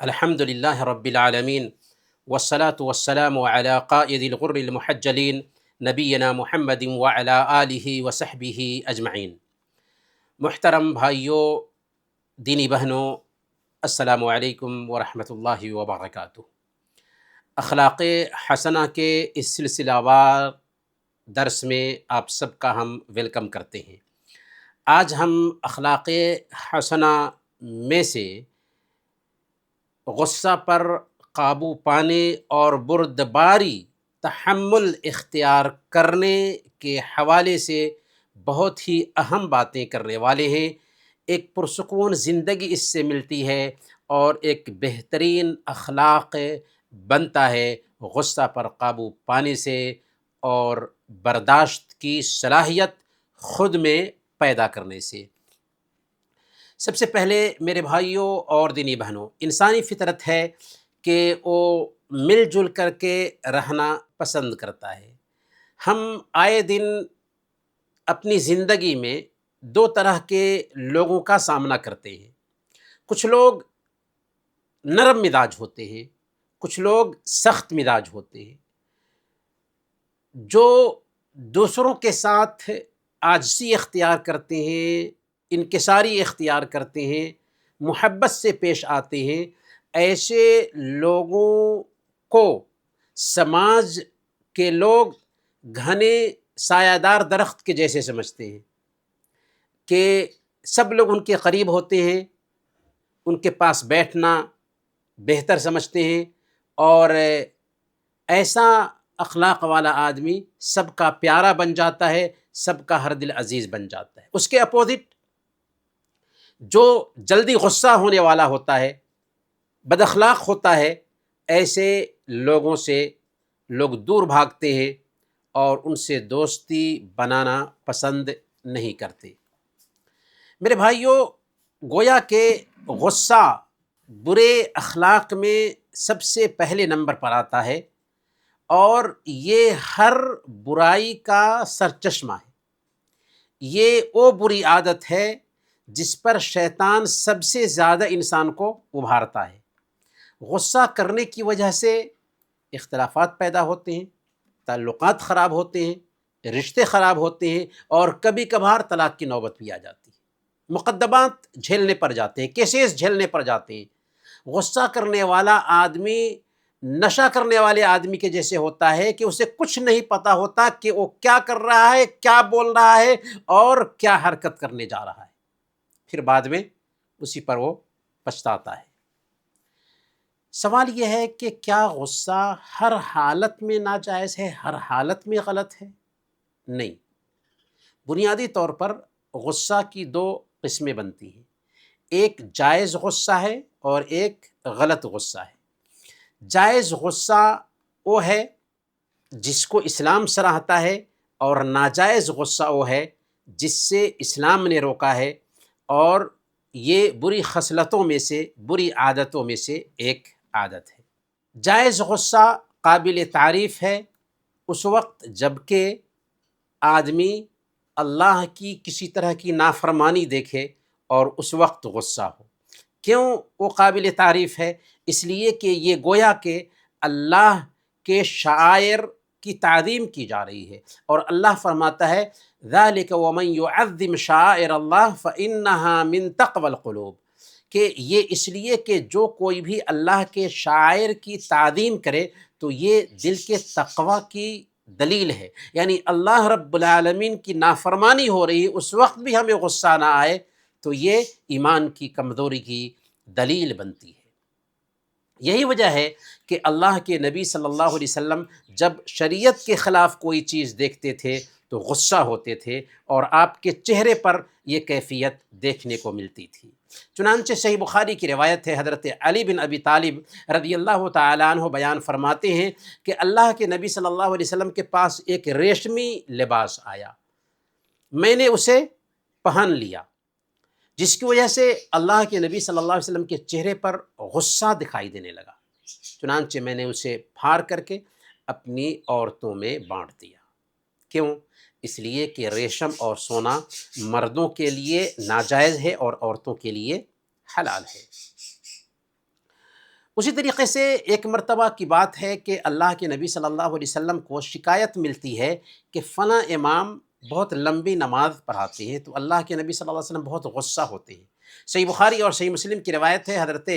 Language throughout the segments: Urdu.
الحمدللہ رب العالمین والصلاة والسلام علی قائد الغر المحجلین نبینا محمد وعلی آلہ وصحبہ اجمعین۔ محترم بھائیوں، دینی بہنوں، السلام علیکم ورحمۃ اللہ وبرکاتہ۔ اخلاق حسنہ کے اس سلسلہ وار درس میں آپ سب کا ہم ویلکم کرتے ہیں۔ آج ہم اخلاق حسنہ میں سے غصہ پر قابو پانے اور بردباری تحمل اختیار کرنے کے حوالے سے بہت ہی اہم باتیں کرنے والے ہیں۔ ایک پرسکون زندگی اس سے ملتی ہے اور ایک بہترین اخلاق بنتا ہے غصہ پر قابو پانے سے، اور برداشت کی صلاحیت خود میں پیدا کرنے سے۔ سب سے پہلے میرے بھائیوں اور دینی بہنوں، انسانی فطرت ہے کہ وہ مل جل کر کے رہنا پسند کرتا ہے۔ ہم آئے دن اپنی زندگی میں دو طرح کے لوگوں کا سامنا کرتے ہیں۔ کچھ لوگ نرم مزاج ہوتے ہیں، کچھ لوگ سخت مزاج ہوتے ہیں، جو دوسروں کے ساتھ عاجزی اختیار کرتے ہیں، انکساری اختیار کرتے ہیں، محبت سے پیش آتے ہیں۔ ایسے لوگوں کو سماج کے لوگ گھنے سایہ دار درخت کے جیسے سمجھتے ہیں کہ سب لوگ ان کے قریب ہوتے ہیں، ان کے پاس بیٹھنا بہتر سمجھتے ہیں، اور ایسا اخلاق والا آدمی سب کا پیارا بن جاتا ہے، سب کا ہر دل عزیز بن جاتا ہے۔ اس کے اپوزٹ جو جلدی غصہ ہونے والا ہوتا ہے، بد اخلاق ہوتا ہے، ایسے لوگوں سے لوگ دور بھاگتے ہیں اور ان سے دوستی بنانا پسند نہیں کرتے۔ میرے بھائیوں، گویا کہ غصہ برے اخلاق میں سب سے پہلے نمبر پر آتا ہے، اور یہ ہر برائی کا سرچشمہ ہے۔ یہ وہ بری عادت ہے جس پر شیطان سب سے زیادہ انسان کو ابھارتا ہے۔ غصہ کرنے کی وجہ سے اختلافات پیدا ہوتے ہیں، تعلقات خراب ہوتے ہیں، رشتے خراب ہوتے ہیں، اور کبھی کبھار طلاق کی نوبت بھی آ جاتی ہے۔ مقدمات جھیلنے پڑ جاتے ہیں، کیسز جھیلنے پڑ جاتے ہیں۔ غصہ کرنے والا آدمی نشہ کرنے والے آدمی کے جیسے ہوتا ہے کہ اسے کچھ نہیں پتہ ہوتا کہ وہ کیا کر رہا ہے، کیا بول رہا ہے، اور کیا حرکت کرنے جا رہا ہے۔ پھر بعد میں اسی پر وہ پچھتاتا ہے۔ سوال یہ ہے کہ کیا غصہ ہر حالت میں ناجائز ہے، ہر حالت میں غلط ہے؟ نہیں۔ بنیادی طور پر غصہ کی دو قسمیں بنتی ہیں، ایک جائز غصہ ہے اور ایک غلط غصہ ہے۔ جائز غصہ وہ ہے جس کو اسلام سراہتا ہے، اور ناجائز غصہ وہ ہے جس سے اسلام نے روکا ہے، اور یہ بری خصلتوں میں سے، بری عادتوں میں سے ایک عادت ہے۔ جائز غصہ قابل تعریف ہے اس وقت جب کہ آدمی اللہ کی کسی طرح کی نافرمانی دیکھے اور اس وقت غصہ ہو۔ کیوں وہ قابل تعریف ہے؟ اس لیے کہ یہ گویا کہ اللہ کے شعائر کی تعظیم کی جا رہی ہے، اور اللہ فرماتا ہے ذَلِكَ وَمَنْ يُعَظِّمْ شَعَائِرَ اللَّهِ فَإِنَّهَا مِن تَقْوَى الْقُلُوبِ، کہ یہ اس لیے کہ جو کوئی بھی اللہ کے شعائر کی تعظیم کرے تو یہ دل کے تقوی کی دلیل ہے۔ یعنی اللہ رب العالمین کی نافرمانی ہو رہی ہے، اس وقت بھی ہمیں غصہ نہ آئے تو یہ ایمان کی کمزوری کی دلیل بنتی ہے۔ یہی وجہ ہے کہ اللہ کے نبی صلی اللہ علیہ وسلم جب شریعت کے خلاف کوئی چیز دیکھتے تھے تو غصہ ہوتے تھے، اور آپ کے چہرے پر یہ کیفیت دیکھنے کو ملتی تھی۔ چنانچہ صحیح بخاری کی روایت ہے، حضرت علی بن ابی طالب رضی اللہ تعالیٰ عنہ بیان فرماتے ہیں کہ اللہ کے نبی صلی اللہ علیہ وسلم کے پاس ایک ریشمی لباس آیا، میں نے اسے پہن لیا، جس کی وجہ سے اللہ کے نبی صلی اللہ علیہ وسلم کے چہرے پر غصہ دکھائی دینے لگا۔ چنانچہ میں نے اسے پھاڑ کر کے اپنی عورتوں میں بانٹ دیا۔ کیوں؟ اس لیے کہ ریشم اور سونا مردوں کے لیے ناجائز ہے اور عورتوں کے لیے حلال ہے۔ اسی طریقے سے ایک مرتبہ کی بات ہے کہ اللہ کے نبی صلی اللہ علیہ وسلم کو شکایت ملتی ہے کہ فلاں امام بہت لمبی نماز پڑھاتے ہیں، تو اللہ کے نبی صلی اللہ علیہ وسلم بہت غصہ ہوتے ہیں۔ صحیح بخاری اور صحیح مسلم کی روایت ہے، حضرت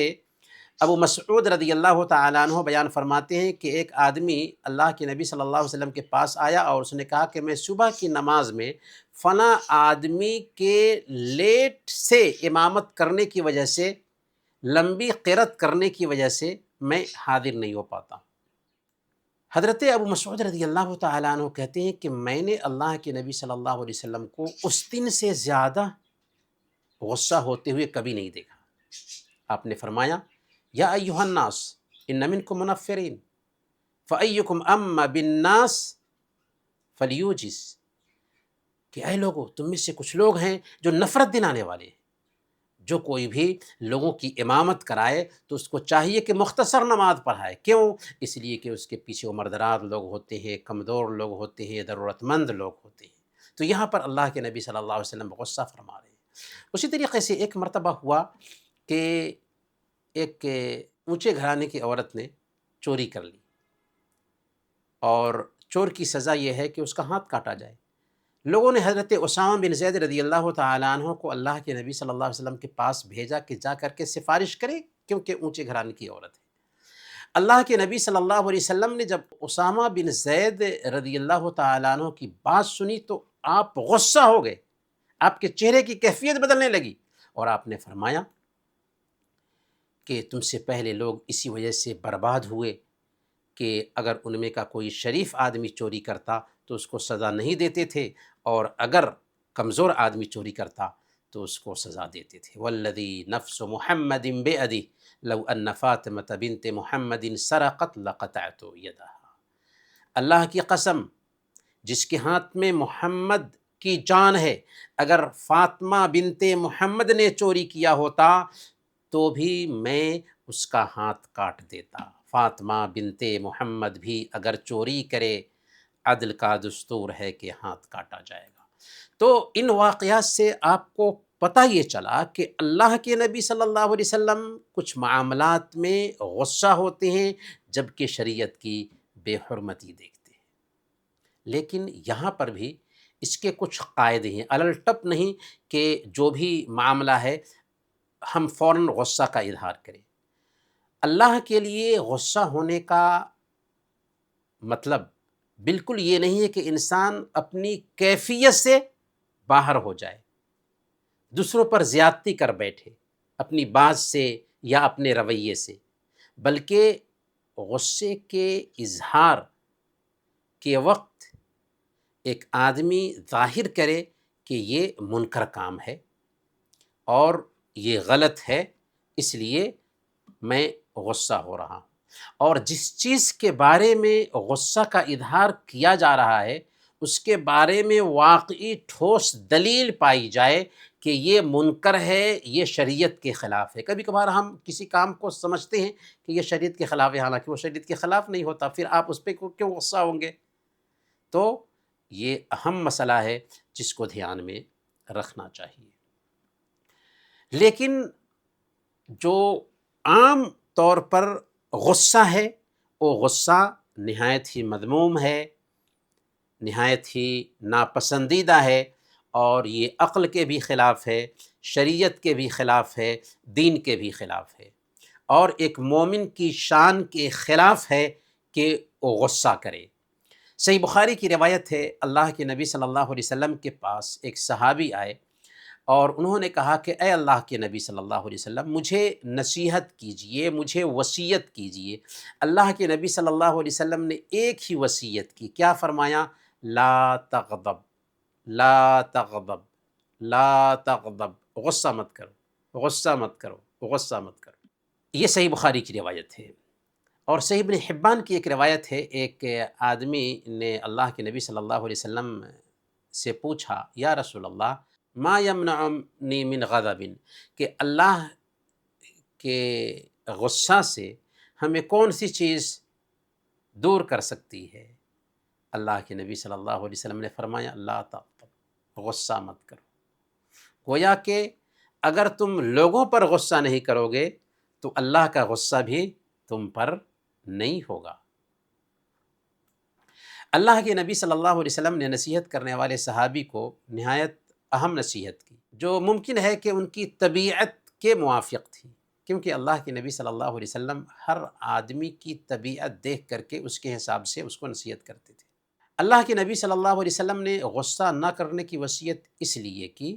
ابو مسعود رضی اللہ تعالیٰ عنہ بیان فرماتے ہیں کہ ایک آدمی اللہ کے نبی صلی اللہ علیہ وسلم کے پاس آیا اور اس نے کہا کہ میں صبح کی نماز میں فلاں آدمی کے لیٹ سے امامت کرنے کی وجہ سے، لمبی قرأت کرنے کی وجہ سے میں حاضر نہیں ہو پاتا۔ حضرت ابو مسعود رضی اللہ تعالیٰ عنہ کہتے ہیں کہ میں نے اللہ کے نبی صلی اللہ علیہ وسلم کو اس دن سے زیادہ غصہ ہوتے ہوئے کبھی نہیں دیکھا۔ آپ نے فرمایا یا ایھا الناس ان منکم منفرین فایکم اما بالناس فلیوجس، کہ اے لوگوں، تم میں سے کچھ لوگ ہیں جو نفرت دلانے والے ہیں، جو کوئی بھی لوگوں کی امامت کرائے تو اس کو چاہیے کہ مختصر نماز پڑھائے۔ کیوں؟ اس لیے کہ اس کے پیچھے عمر دراز لوگ ہوتے ہیں، کمزور لوگ ہوتے ہیں، ضرورت مند لوگ ہوتے ہیں۔ تو یہاں پر اللہ کے نبی صلی اللہ علیہ وسلم غصہ فرما رہے ہیں۔ اسی طریقے سے ایک مرتبہ ہوا کہ ایک اونچے گھرانے کی عورت نے چوری کر لی، اور چور کی سزا یہ ہے کہ اس کا ہاتھ کاٹا جائے۔ لوگوں نے حضرت اسامہ بن زید رضی اللہ تعالیٰ عنہ کو اللہ کے نبی صلی اللہ علیہ وسلم کے پاس بھیجا کہ جا کر کے سفارش کرے، کیونکہ اونچے گھرانے کی عورت ہے۔ اللہ کے نبی صلی اللہ علیہ وسلم نے جب اسامہ بن زید رضی اللہ تعالیٰ عنہ کی بات سنی تو آپ غصہ ہو گئے، آپ کے چہرے کی کیفیت بدلنے لگی، اور آپ نے فرمایا کہ تم سے پہلے لوگ اسی وجہ سے برباد ہوئے کہ اگر ان میں کا کوئی شریف آدمی چوری کرتا تو اس کو سزا نہیں دیتے تھے، اور اگر کمزور آدمی چوری کرتا تو اس کو سزا دیتے تھے۔ والذی نفس محمد بیدہ لو ان فاطمۃ بنت محمد سرقت لقطعت یدہا، اللہ کی قسم جس کے ہاتھ میں محمد کی جان ہے، اگر فاطمہ بنت محمد نے چوری کیا ہوتا تو بھی میں اس کا ہاتھ کاٹ دیتا۔ فاطمہ بنت محمد بھی اگر چوری کرے، عدل کا دستور ہے کہ ہاتھ کاٹا جائے گا۔ تو ان واقعات سے آپ کو پتہ یہ چلا کہ اللہ کے نبی صلی اللہ علیہ وسلم کچھ معاملات میں غصہ ہوتے ہیں جبکہ شریعت کی بے حرمتی دیکھتے ہیں، لیکن یہاں پر بھی اس کے کچھ قاعدے ہیں، الٹپ نہیں کہ جو بھی معاملہ ہے ہم فوراً غصہ کا اظہار کریں۔ اللہ کے لیے غصہ ہونے کا مطلب بالکل یہ نہیں ہے کہ انسان اپنی کیفیت سے باہر ہو جائے، دوسروں پر زیادتی کر بیٹھے اپنی بات سے یا اپنے رویے سے، بلکہ غصے کے اظہار کے وقت ایک آدمی ظاہر کرے کہ یہ منکر کام ہے اور یہ غلط ہے، اس لیے میں غصہ ہو رہا ہوں، اور جس چیز کے بارے میں غصہ کا اظہار کیا جا رہا ہے اس کے بارے میں واقعی ٹھوس دلیل پائی جائے کہ یہ منکر ہے، یہ شریعت کے خلاف ہے۔ کبھی کبھار ہم کسی کام کو سمجھتے ہیں کہ یہ شریعت کے خلاف ہے، حالانکہ وہ شریعت کے خلاف نہیں ہوتا، پھر آپ اس پہ کیوں غصہ ہوں گے؟ تو یہ اہم مسئلہ ہے جس کو دھیان میں رکھنا چاہیے۔ لیکن جو عام طور پر غصہ ہے وہ غصہ نہایت ہی مذموم ہے، نہایت ہی ناپسندیدہ ہے، اور یہ عقل کے بھی خلاف ہے، شریعت کے بھی خلاف ہے، دین کے بھی خلاف ہے، اور ایک مومن کی شان کے خلاف ہے کہ وہ غصہ کرے۔ صحیح بخاری کی روایت ہے، اللہ کے نبی صلی اللہ علیہ وسلم کے پاس ایک صحابی آئے اور انہوں نے کہا کہ اے اللہ کے نبی صلی اللہ علیہ وسلم، مجھے نصیحت کیجئے، مجھے وصیت کیجئے۔ اللہ کے نبی صلی اللہ علیہ وسلم نے ایک ہی وصیت کی، کیا فرمایا؟ لا تغضب، لا تغضب، لا تغضب، غصہ مت کرو، غصہ مت کرو، غصہ مت کرو۔ یہ صحیح بخاری کی روایت ہے۔ اور صحیح ابن حبان کی ایک روایت ہے، ایک آدمی نے اللہ کے نبی صلی اللہ علیہ وسلم سے پوچھا یا رسول اللہ ما یمنعنی من غضب، کہ اللہ کے غصہ سے ہمیں کون سی چیز دور کر سکتی ہے؟ اللہ کے نبی صلی اللہ علیہ وسلم نے فرمایا لا تغضب، غصہ مت کرو۔ گویا کہ اگر تم لوگوں پر غصہ نہیں کرو گے تو اللہ کا غصہ بھی تم پر نہیں ہوگا۔ اللہ کے نبی صلی اللہ علیہ وسلم نے نصیحت کرنے والے صحابی کو نہایت اہم نصیحت کی، جو ممکن ہے کہ ان کی طبیعت کے موافق تھی، کیونکہ اللہ کے نبی صلی اللہ علیہ وسلم ہر آدمی کی طبیعت دیکھ کر کے اس کے حساب سے اس کو نصیحت کرتے تھے۔ اللہ کے نبی صلی اللہ علیہ وسلم نے غصہ نہ کرنے کی وصیت اس لیے کی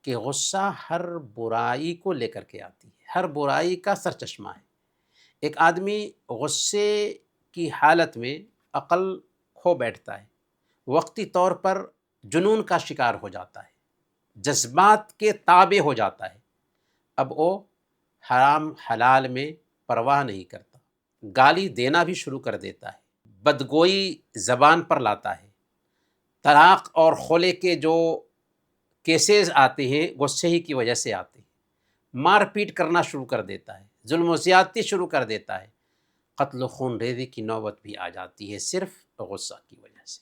کہ غصہ ہر برائی کو لے کر کے آتی ہے، ہر برائی کا سرچشمہ ہے۔ ایک آدمی غصے کی حالت میں عقل کھو بیٹھتا ہے، وقتی طور پر جنون کا شکار ہو جاتا ہے، جذبات کے تابع ہو جاتا ہے۔ اب وہ حرام حلال میں پرواہ نہیں کرتا، گالی دینا بھی شروع کر دیتا ہے، بدگوئی زبان پر لاتا ہے، طلاق اور خلع کے جو کیسز آتے ہیں غصے ہی کی وجہ سے آتے ہیں، مار پیٹ کرنا شروع کر دیتا ہے، ظلم و زیادتی شروع کر دیتا ہے، قتل و خون ریزی کی نوبت بھی آ جاتی ہے صرف غصہ کی وجہ سے۔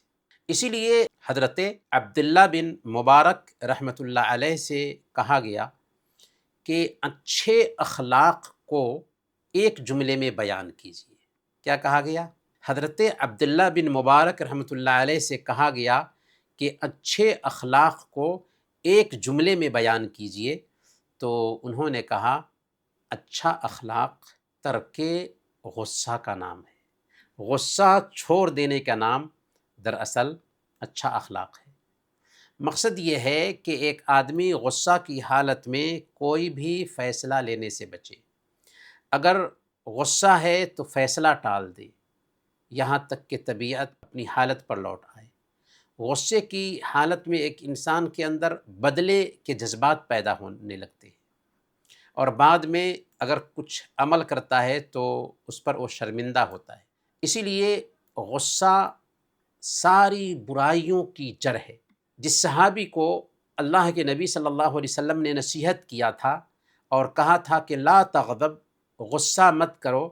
اسی لیے حضرت عبداللہ بن مبارک رحمۃ اللہ علیہ سے کہا گیا کہ اچھے اخلاق کو ایک جملے میں بیان کیجیے۔ کیا کہا گیا؟ حضرت عبداللہ بن مبارک رحمۃ اللہ علیہ سے کہا گیا کہ اچھے اخلاق کو ایک جملے میں بیان کیجیے، تو انہوں نے کہا اچھا اخلاق ترک غصہ کا نام ہے، غصہ چھوڑ دینے کا نام دراصل اچھا اخلاق ہے۔ مقصد یہ ہے کہ ایک آدمی غصہ کی حالت میں کوئی بھی فیصلہ لینے سے بچے۔ اگر غصہ ہے تو فیصلہ ٹال دے یہاں تک کہ طبیعت اپنی حالت پر لوٹ آئے۔ غصے کی حالت میں ایک انسان کے اندر بدلے کے جذبات پیدا ہونے لگتے ہیں، اور بعد میں اگر کچھ عمل کرتا ہے تو اس پر وہ شرمندہ ہوتا ہے۔ اسی لیے غصہ ساری برائیوں کی جڑ ہے۔ جس صحابی کو اللہ کے نبی صلی اللہ علیہ وسلم نے نصیحت کیا تھا اور کہا تھا کہ لا تغضب، غصہ مت کرو،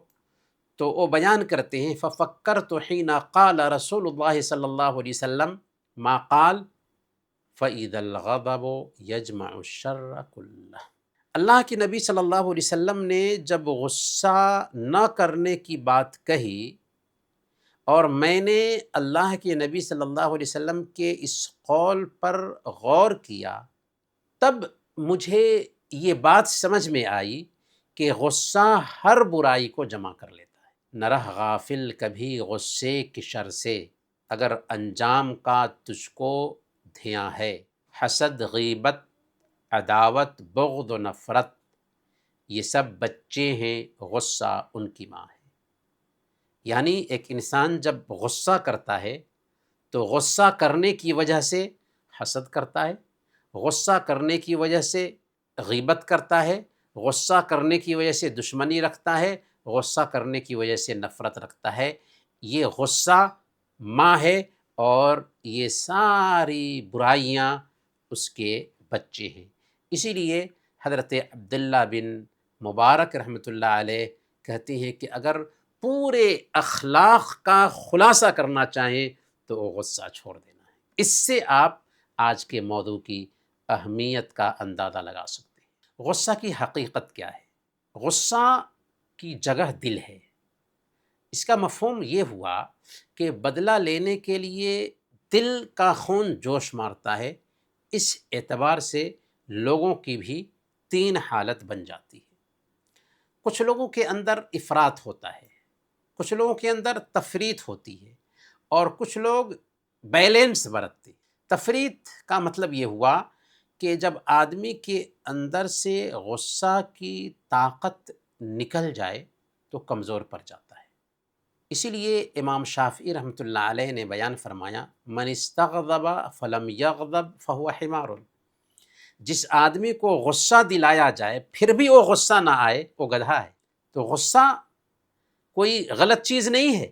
تو وہ بیان کرتے ہیں ففکرت حین قال رسول اللہ صلی اللہ علیہ وسلم ما قال فإذا الغضب یجمع الشر کلہ۔ اللہ کے نبی صلی اللہ علیہ وسلم نے جب غصہ نہ کرنے کی بات کہی اور میں نے اللہ کے نبی صلی اللہ علیہ وسلم کے اس قول پر غور کیا، تب مجھے یہ بات سمجھ میں آئی کہ غصہ ہر برائی کو جمع کر لیتا ہے۔ نہ رہ غافل کبھی غصے کی شر سے، اگر انجام کا تجھ کو دھیاں ہے، حسد غیبت عداوت بغض و نفرت یہ سب بچے ہیں، غصہ ان کی ماں ہے۔ یعنی ایک انسان جب غصہ کرتا ہے تو غصہ کرنے کی وجہ سے حسد کرتا ہے، غصہ کرنے کی وجہ سے غیبت کرتا ہے، غصہ کرنے کی وجہ سے دشمنی رکھتا ہے، غصہ کرنے کی وجہ سے نفرت رکھتا ہے۔ یہ غصہ ماں ہے اور یہ ساری برائیاں اس کے بچے ہیں۔ اسی لیے حضرت عبداللہ بن مبارک رحمۃ اللہ علیہ کہتے ہیں کہ اگر پورے اخلاق کا خلاصہ کرنا چاہیں تو وہ غصہ چھوڑ دینا ہے۔ اس سے آپ آج کے موضوع کی اہمیت کا اندازہ لگا سکتے ہیں۔ غصہ کی حقیقت کیا ہے؟ غصہ کی جگہ دل ہے۔ اس کا مفہوم یہ ہوا کہ بدلہ لینے کے لیے دل کا خون جوش مارتا ہے۔ اس اعتبار سے لوگوں کی بھی تین حالت بن جاتی ہے۔ کچھ لوگوں کے اندر افراط ہوتا ہے، کچھ لوگوں کے اندر تفریط ہوتی ہے، اور کچھ لوگ بیلنس برتتے ہیں۔ تفریط کا مطلب یہ ہوا کہ جب آدمی کے اندر سے غصہ کی طاقت نکل جائے تو کمزور پڑ جاتا ہے۔ اسی لیے امام شافعی رحمۃ اللہ علیہ نے بیان فرمایا من استغضب فلم یغضب فہو حمار، جس آدمی کو غصہ دلایا جائے پھر بھی وہ غصہ نہ آئے وہ گدھا ہے۔ تو غصہ کوئی غلط چیز نہیں ہے،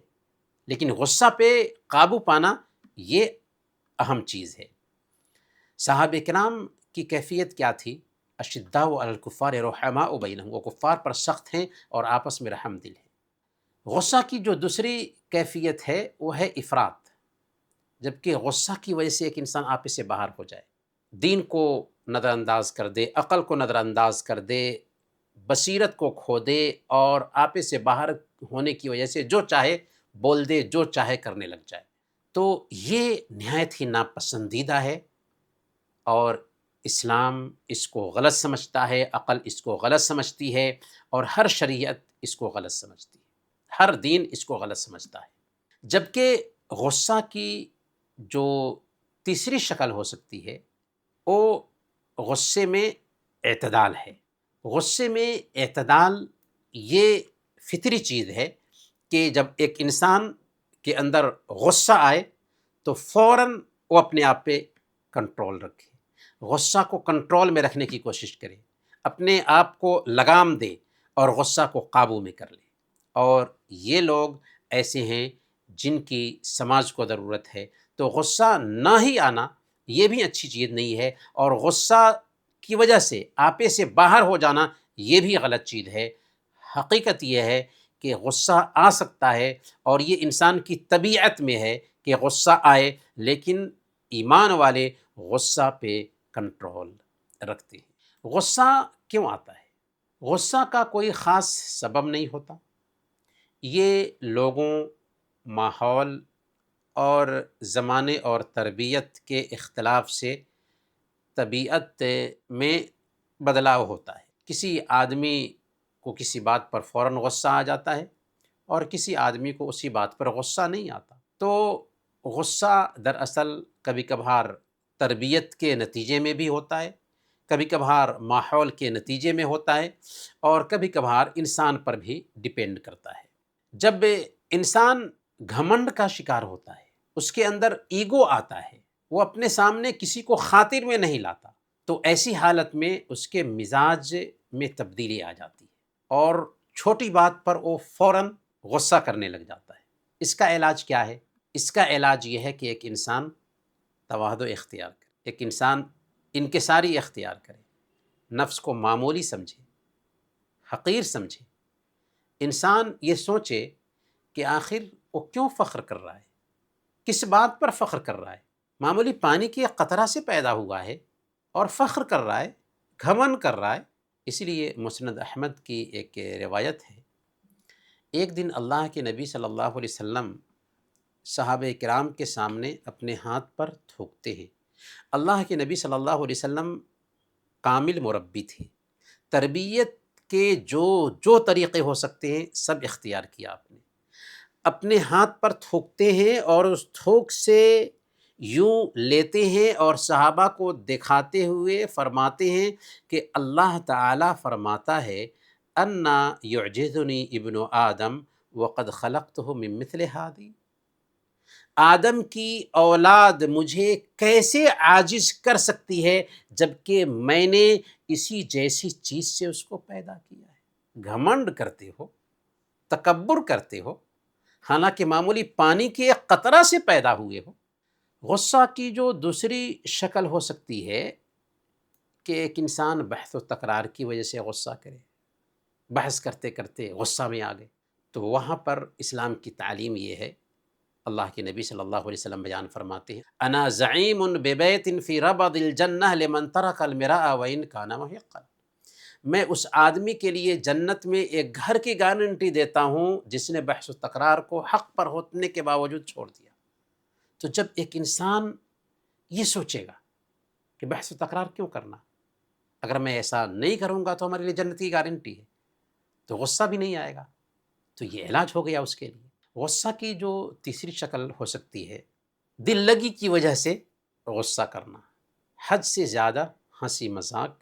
لیکن غصہ پہ قابو پانا یہ اہم چیز ہے۔ صحابہ کرام کی کیفیت کیا تھی؟ اشداء علی الکفار رحماء بینہم، وہ کفار پر سخت ہیں اور آپس میں رحم دل ہیں۔ غصہ کی جو دوسری کیفیت ہے وہ ہے افراط، جبکہ غصہ کی وجہ سے ایک انسان آپس سے باہر ہو جائے، دین کو نظر انداز کر دے، عقل کو نظر انداز کر دے، بصیرت کو کھو دے اور آپے سے باہر ہونے کی وجہ سے جو چاہے بول دے، جو چاہے کرنے لگ جائے۔ تو یہ نہایت ہی ناپسندیدہ ہے، اور اسلام اس کو غلط سمجھتا ہے، عقل اس کو غلط سمجھتی ہے، اور ہر شریعت اس کو غلط سمجھتی ہے، ہر دین اس کو غلط سمجھتا ہے۔ جبکہ غصہ کی جو تیسری شکل ہو سکتی ہے وہ غصے میں اعتدال ہے۔ غصے میں اعتدال یہ فطری چیز ہے کہ جب ایک انسان کے اندر غصہ آئے تو فوراً وہ اپنے آپ پہ کنٹرول رکھے، غصہ کو کنٹرول میں رکھنے کی کوشش کرے، اپنے آپ کو لگام دے اور غصہ کو قابو میں کر لے۔ اور یہ لوگ ایسے ہیں جن کی سماج کو ضرورت ہے۔ تو غصہ نہ ہی آنا یہ بھی اچھی چیز نہیں ہے، اور غصہ کی وجہ سے آپے سے باہر ہو جانا یہ بھی غلط چیز ہے۔ حقیقت یہ ہے کہ غصہ آ سکتا ہے، اور یہ انسان کی طبیعت میں ہے کہ غصہ آئے، لیکن ایمان والے غصہ پہ کنٹرول رکھتے ہیں۔ غصہ کیوں آتا ہے؟ غصہ کا کوئی خاص سبب نہیں ہوتا، یہ لوگوں، ماحول اور زمانے اور تربیت کے اختلاف سے طبیعت میں بدلاؤ ہوتا ہے۔ کسی آدمی کو کسی بات پر فوراً غصہ آ جاتا ہے، اور کسی آدمی کو اسی بات پر غصہ نہیں آتا۔ تو غصہ دراصل کبھی کبھار تربیت کے نتیجے میں بھی ہوتا ہے، کبھی کبھار ماحول کے نتیجے میں ہوتا ہے، اور کبھی کبھار انسان پر بھی ڈیپینڈ کرتا ہے۔ جب انسان گھمنڈ کا شکار ہوتا ہے، اس کے اندر ایگو آتا ہے، وہ اپنے سامنے کسی کو خاطر میں نہیں لاتا، تو ایسی حالت میں اس کے مزاج میں تبدیلی آ جاتی ہے، اور چھوٹی بات پر وہ فوراً غصہ کرنے لگ جاتا ہے۔ اس کا علاج کیا ہے؟ اس کا علاج یہ ہے کہ ایک انسان تواضع اختیار کرے، ایک انسان انکساری اختیار کرے، نفس کو معمولی سمجھے، حقیر سمجھے۔ انسان یہ سوچے کہ آخر وہ کیوں فخر کر رہا ہے، کس بات پر فخر کر رہا ہے؟ معمولی پانی کے ایک قطرہ سے پیدا ہوا ہے اور فخر کر رہا ہے، گھمنڈ کر رہا ہے۔ اسی لیے مسند احمد کی ایک روایت ہے، ایک دن اللہ کے نبی صلی اللہ علیہ وسلم صحابہ کرام کے سامنے اپنے ہاتھ پر تھوکتے ہیں۔ اللہ کے نبی صلی اللہ علیہ وسلم کامل مربی تھے، تربیت کے جو طریقے ہو سکتے ہیں سب اختیار کیا آپ نے۔ اپنے ہاتھ پر تھوکتے ہیں اور اس تھوک سے یوں لیتے ہیں اور صحابہ کو دکھاتے ہوئے فرماتے ہیں کہ اللہ تعالیٰ فرماتا ہے انا یعجزنی ابن آدم وقد خلقتہ من مثل ہادی، آدم کی اولاد مجھے کیسے عاجز کر سکتی ہے جبکہ میں نے اسی جیسی چیز سے اس کو پیدا کیا ہے۔ گھمنڈ کرتے ہو، تکبر کرتے ہو، حالانکہ معمولی پانی کے ایک قطرہ سے پیدا ہوئے ہو۔ غصہ کی جو دوسری شکل ہو سکتی ہے کہ ایک انسان بحث و تکرار کی وجہ سے غصہ کرے، بحث کرتے کرتے غصہ میں آ گئے، تو وہاں پر اسلام کی تعلیم یہ ہے، اللہ کے نبی صلی اللہ علیہ وسلم بیان فرماتے ہیں انا زعیم ببیت فی ربض الجنہ لمن ترک المراء وان کان محقا، میں اس آدمی کے لیے جنت میں ایک گھر کی گارنٹی دیتا ہوں جس نے بحث و تکرار کو حق پر ہونے کے باوجود چھوڑ دیا۔ تو جب ایک انسان یہ سوچے گا کہ بحث و تکرار کیوں کرنا، اگر میں ایسا نہیں کروں گا تو ہمارے لیے جنت کی گارنٹی ہے، تو غصہ بھی نہیں آئے گا۔ تو یہ علاج ہو گیا اس کے لیے۔ غصہ کی جو تیسری شکل ہو سکتی ہے، دل لگی کی وجہ سے غصہ کرنا، حد سے زیادہ ہنسی مذاق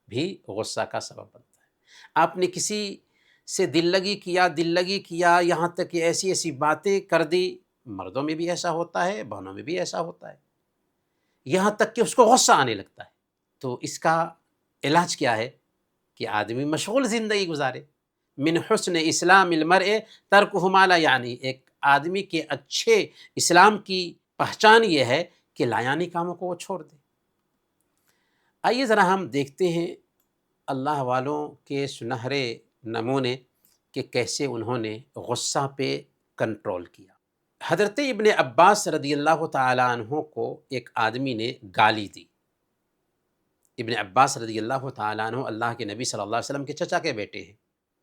بھی غصہ کا سبب بنتا ہے۔ آپ نے کسی سے دل لگی کیا، یہاں تک کہ ایسی ایسی باتیں کر دی، مردوں میں بھی ایسا ہوتا ہے، بہنوں میں بھی ایسا ہوتا ہے، یہاں تک کہ اس کو غصہ آنے لگتا ہے۔ تو اس کا علاج کیا ہے کہ آدمی مشغول زندگی گزارے۔ من حسن اسلام المرء ترکہ ما لا یعنی، ایک آدمی کے اچھے اسلام کی پہچان یہ ہے کہ لایانی کاموں کو وہ چھوڑ دے۔ آئیے ذرا ہم دیکھتے ہیں اللہ والوں کے سنہرے نمونے کہ کیسے انہوں نے غصہ پہ کنٹرول کیا۔ حضرت ابن عباس رضی اللہ تعالیٰ عنہ کو ایک آدمی نے گالی دی، ابن عباس رضی اللہ تعالیٰ عنہ اللہ کے نبی صلی اللہ علیہ وسلم کے چچا کے بیٹے ہیں۔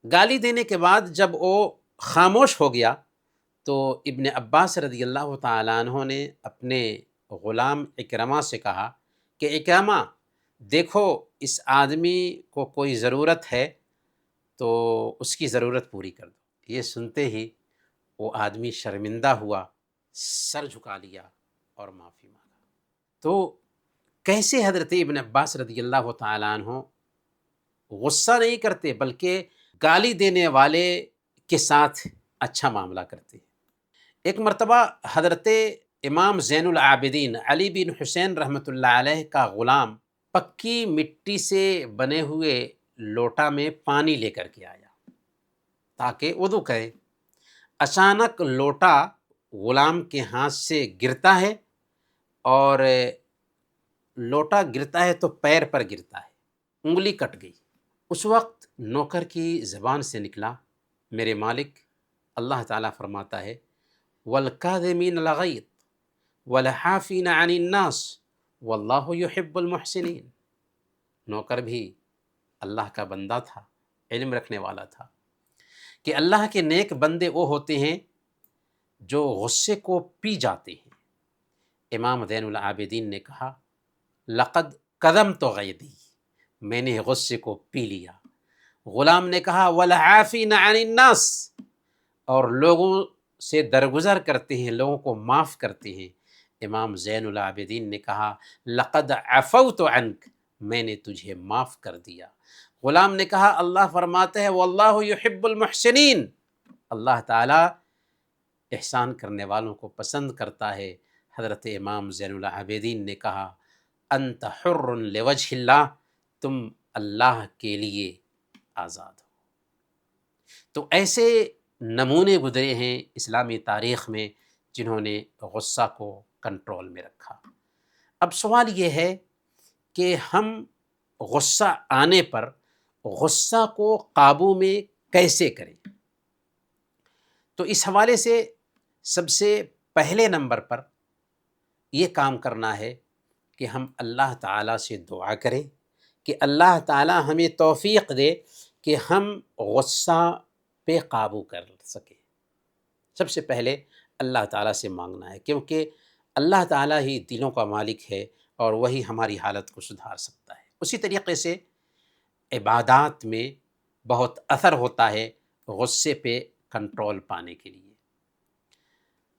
گالی دینے کے بعد جب وہ خاموش ہو گیا تو ابن عباس رضی اللہ تعالیٰ عنہ نے اپنے غلام اکرمہ سے کہا کہ اکرمہ دیکھو، اس آدمی کو کوئی ضرورت ہے تو اس کی ضرورت پوری کر دو۔ یہ سنتے ہی وہ آدمی شرمندہ ہوا، سر جھکا لیا اور معافی مانگا۔ تو کیسے حضرت ابن عباس رضی اللہ تعالیٰ عنہ غصہ نہیں کرتے بلکہ گالی دینے والے کے ساتھ اچھا معاملہ کرتے ہیں۔ ایک مرتبہ حضرت امام زین العابدین علی بن حسین رحمۃ اللہ علیہ کا غلام پکی مٹی سے بنے ہوئے لوٹا میں پانی لے کر کے آیا تاکہ وضو کرے۔ اچانک لوٹا غلام کے ہاتھ سے گرتا ہے اور لوٹا گرتا ہے تو پیر پر گرتا ہے، انگلی کٹ گئی۔ اس وقت نوکر کی زبان سے نکلا، میرے مالک اللہ تعالیٰ فرماتا ہے وَالْكَاظِمِينَ الْغَيْظَ وَالْعَافِينَ عَنِ النَّاسِ وَاللَّهُ يُحِبُّ الْمُحْسِنِينَ۔ نوکر بھی اللہ کا بندہ تھا، علم رکھنے والا تھا کہ اللہ کے نیک بندے وہ ہوتے ہیں جو غصے کو پی جاتے ہیں۔ امام زین العابدین نے کہا لقد قدمت غیظی، میں نے غصے کو پی لیا۔ غلام نے کہا والعافین عن الناس، اور لوگوں سے درگزر کرتے ہیں، لوگوں کو معاف کرتے ہیں۔ امام زین العابدین نے کہا لقد عفوت عنک، میں نے تجھے معاف کر دیا۔ غلام نے کہا اللہ فرماتا ہے واللہ یحب المحسنین، اللہ تعالیٰ احسان کرنے والوں کو پسند کرتا ہے۔ حضرت امام زین العابدین نے کہا انت حر لوجہ اللہ، تم اللہ کے لیے آزاد ہو۔ تو ایسے نمونے گزرے ہیں اسلامی تاریخ میں جنہوں نے غصہ کو کنٹرول میں رکھا۔ اب سوال یہ ہے کہ ہم غصہ آنے پر غصہ کو قابو میں کیسے کریں؟ تو اس حوالے سے سب سے پہلے نمبر پر یہ کام کرنا ہے کہ ہم اللہ تعالیٰ سے دعا کریں کہ اللہ تعالیٰ ہمیں توفیق دے کہ ہم غصہ پہ قابو کر سکیں۔ سب سے پہلے اللہ تعالیٰ سے مانگنا ہے، کیونکہ اللہ تعالیٰ ہی دلوں کا مالک ہے اور وہی ہماری حالت کو سدھار سکتا ہے۔ اسی طریقے سے عبادات میں بہت اثر ہوتا ہے غصے پہ کنٹرول پانے کے لیے۔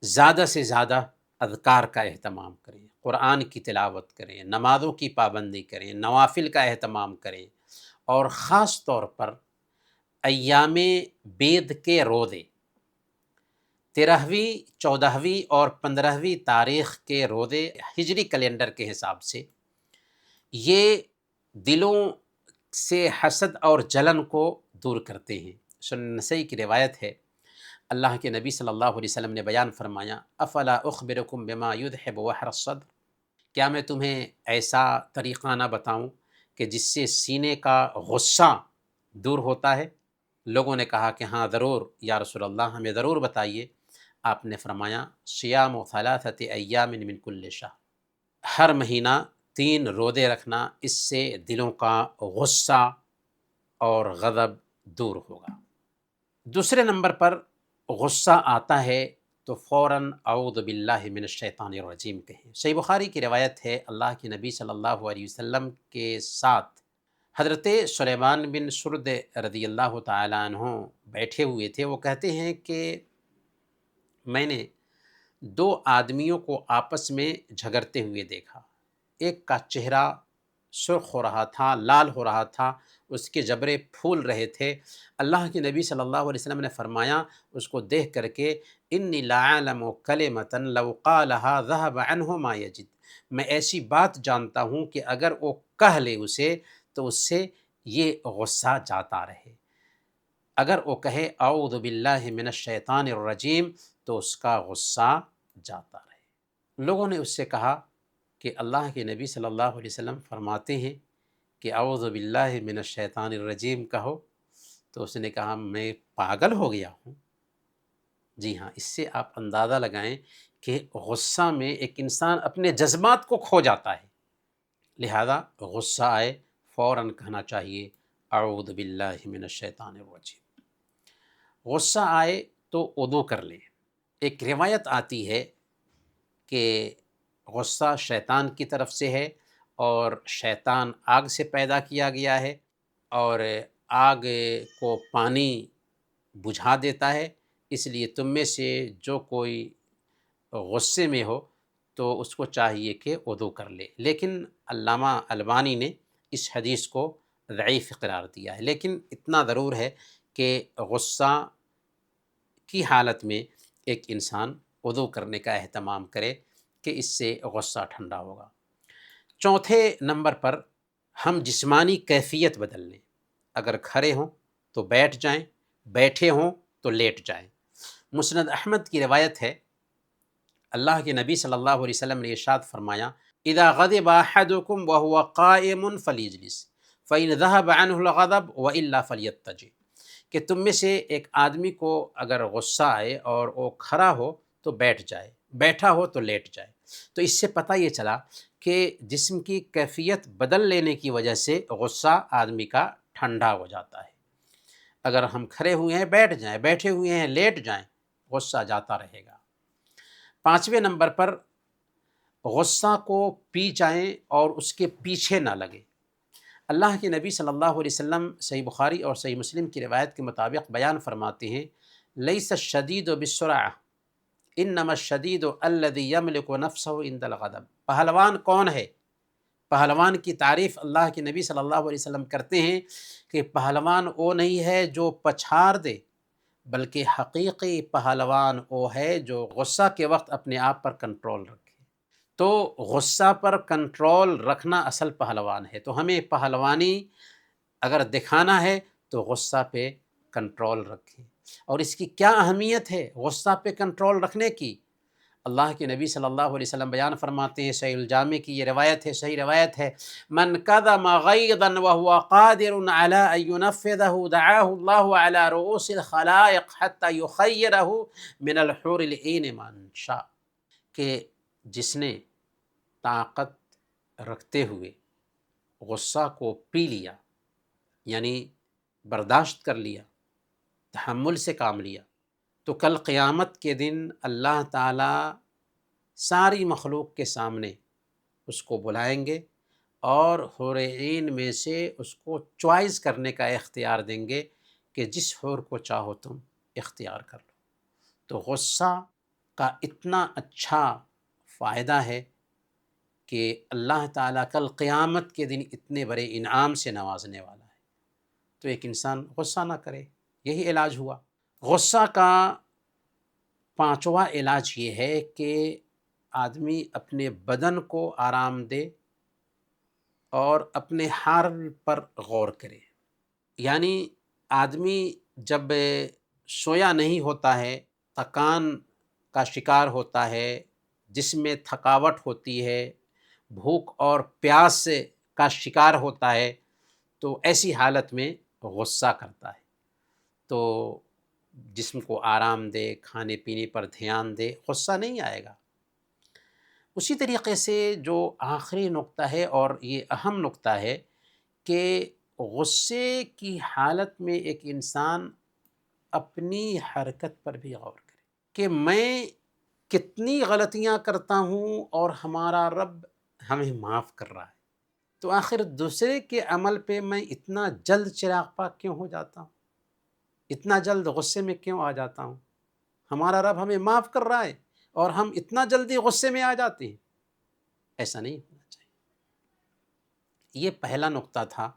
زیادہ سے زیادہ اذکار کا اہتمام کریں، قرآن کی تلاوت کریں، نمازوں کی پابندی کریں، نوافل کا اہتمام کریں، اور خاص طور پر ایام بید کے روزے، 13ویں، 14ویں اور 15ویں تاریخ کے روزے ہجری کیلنڈر کے حساب سے، یہ دلوں سے حسد اور جلن کو دور کرتے ہیں۔ سنن نسائی کی روایت ہے، اللہ کے نبی صلی اللہ علیہ وسلم نے بیان فرمایا افلا اخبرکم بما یذھب وحر الصدر، کیا میں تمہیں ایسا طریقہ نہ بتاؤں کہ جس سے سینے کا غصہ دور ہوتا ہے؟ لوگوں نے کہا کہ ہاں ضرور یا رسول اللہ، ہمیں ضرور بتائیے۔ آپ نے فرمایا صیام ثلاثۃ ایام من کل شہر، ہر مہینہ 3 روزے رکھنا، اس سے دلوں کا غصہ اور غضب دور ہوگا۔ دوسرے نمبر پر غصہ آتا ہے تو فوراً اعوذ باللہ من الشیطان الرجیم کہیں۔ صحیح بخاری کی روایت ہے، اللہ کے نبی صلی اللہ علیہ وسلم کے ساتھ حضرت سلیمان بن سرد رضی اللہ تعالیٰ عنہ بیٹھے ہوئے تھے۔ وہ کہتے ہیں کہ میں نے 2 آدمیوں کو آپس میں جھگڑتے ہوئے دیکھا، ایک کا چہرہ سرخ ہو رہا تھا، لال ہو رہا تھا، اس کے جبڑے پھول رہے تھے۔ اللہ کے نبی صلی اللہ علیہ وسلم نے فرمایا اس کو دیکھ کر کے انی لعلم کلمۃ لو قالها ذهب عنه ما یجد، میں ایسی بات جانتا ہوں کہ اگر وہ کہہ لے اسے تو اس سے یہ غصہ جاتا رہے۔ اگر وہ کہے اعوذ باللہ من الشیطان الرجیم تو اس کا غصہ جاتا رہے۔ لوگوں نے اس سے کہا کہ اللہ کے نبی صلی اللہ علیہ وسلم فرماتے ہیں کہ اعوذ باللہ من الشیطان الرجیم کہو، تو اس نے کہا میں پاگل ہو گیا ہوں۔ جی ہاں، اس سے آپ اندازہ لگائیں کہ غصہ میں ایک انسان اپنے جذبات کو کھو جاتا ہے۔ لہذا غصہ آئے فوراً کہنا چاہیے اعوذ باللہ من الشیطان الرجیم۔ غصہ آئے تو وضو کر لیں۔ ایک روایت آتی ہے کہ غصہ شیطان کی طرف سے ہے، اور شیطان آگ سے پیدا کیا گیا ہے، اور آگ کو پانی بجھا دیتا ہے، اس لیے تم میں سے جو کوئی غصے میں ہو تو اس کو چاہیے کہ وضو کر لے۔ لیکن علامہ البانی نے اس حدیث کو ضعیف قرار دیا ہے، لیکن اتنا ضرور ہے کہ غصہ کی حالت میں ایک انسان وضو کرنے کا اہتمام کرے کہ اس سے غصہ ٹھنڈا ہوگا۔ چوتھے نمبر پر ہم جسمانی کیفیت بدل لیں۔ اگر کھڑے ہوں تو بیٹھ جائیں، بیٹھے ہوں تو لیٹ جائیں۔ مسند احمد کی روایت ہے، اللہ کے نبی صلی اللہ علیہ وسلم نے ارشاد فرمایا اذا غضب احدکم وهو قائم فلیجلس فإن ذهب عنه الغضب والا فلیضطجع، کہ تم میں سے ایک آدمی کو اگر غصہ آئے اور وہ کھڑا ہو تو بیٹھ جائے، بیٹھا ہو تو لیٹ جائے۔ تو اس سے پتہ یہ چلا کہ جسم کی کیفیت بدل لینے کی وجہ سے غصہ آدمی کا ٹھنڈا ہو جاتا ہے۔ اگر ہم کھڑے ہوئے ہیں بیٹھ جائیں، بیٹھے ہوئے ہیں لیٹ جائیں، غصہ جاتا رہے گا۔ پانچویں نمبر پر غصہ کو پی جائیں اور اس کے پیچھے نہ لگے۔ اللہ کے نبی صلی اللہ علیہ وسلم صحیح بخاری اور صحیح مسلم کی روایت کے مطابق بیان فرماتے ہیں لیس الشدید بالسرعہ انما الشدید الذی یملک نفسہ عند الغضب۔ پہلوان کون ہے؟ پہلوان کی تعریف اللہ کے نبی صلی اللہ علیہ وسلم کرتے ہیں کہ پہلوان وہ نہیں ہے جو پچھاڑ دے، بلکہ حقیقی پہلوان وہ ہے جو غصہ کے وقت اپنے آپ پر کنٹرول رکھے۔ تو غصہ پر کنٹرول رکھنا اصل پہلوان ہے۔ تو ہمیں پہلوانی اگر دکھانا ہے تو غصہ پہ کنٹرول رکھیں۔ اور اس کی کیا اہمیت ہے غصہ پہ کنٹرول رکھنے کی؟ اللہ کے نبی صلی اللہ علیہ وسلم بیان فرماتے ہیں، صحیح الجامع کی یہ روایت ہے، صحیح روایت ہے، من کظم غیظا وهو قادر على ان ينفذه دعاه الله على رؤوس الخلائق حتى يخيره من الحور العین ما شاء، کہ جس نے طاقت رکھتے ہوئے غصہ کو پی لیا، یعنی برداشت کر لیا، تحمل سے کام لیا، تو کل قیامت کے دن اللہ تعالیٰ ساری مخلوق کے سامنے اس کو بلائیں گے اور حور عین میں سے اس کو چوائس کرنے کا اختیار دیں گے کہ جس حور کو چاہو تم اختیار کر لو۔ تو غصہ کا اتنا اچھا فائدہ ہے کہ اللہ تعالیٰ کل قیامت کے دن اتنے بڑے انعام سے نوازنے والا ہے۔ تو ایک انسان غصہ نہ کرے، یہی علاج ہوا۔ غصہ کا پانچواں علاج یہ ہے کہ آدمی اپنے بدن کو آرام دے اور اپنے حال پر غور کرے۔ یعنی آدمی جب سویا نہیں ہوتا ہے، تھکان کا شکار ہوتا ہے، جسم میں تھکاوٹ ہوتی ہے، بھوک اور پیاس کا شکار ہوتا ہے، تو ایسی حالت میں غصہ کرتا ہے۔ تو جسم کو آرام دے، کھانے پینے پر دھیان دے، غصہ نہیں آئے گا۔ اسی طریقے سے جو آخری نقطہ ہے اور یہ اہم نقطہ ہے کہ غصے کی حالت میں ایک انسان اپنی حرکت پر بھی غور کرے کہ میں کتنی غلطیاں کرتا ہوں اور ہمارا رب ہمیں معاف کر رہا ہے، تو آخر دوسرے کے عمل پہ میں اتنا جلد چراغ پاک کیوں ہو جاتا ہوں، اتنا جلد غصے میں کیوں آ جاتا ہوں؟ ہمارا رب ہمیں معاف کر رہا ہے اور ہم اتنا جلدی غصے میں آ جاتے ہیں۔ ایسا نہیں ہونا چاہیے۔ یہ پہلا نقطہ تھا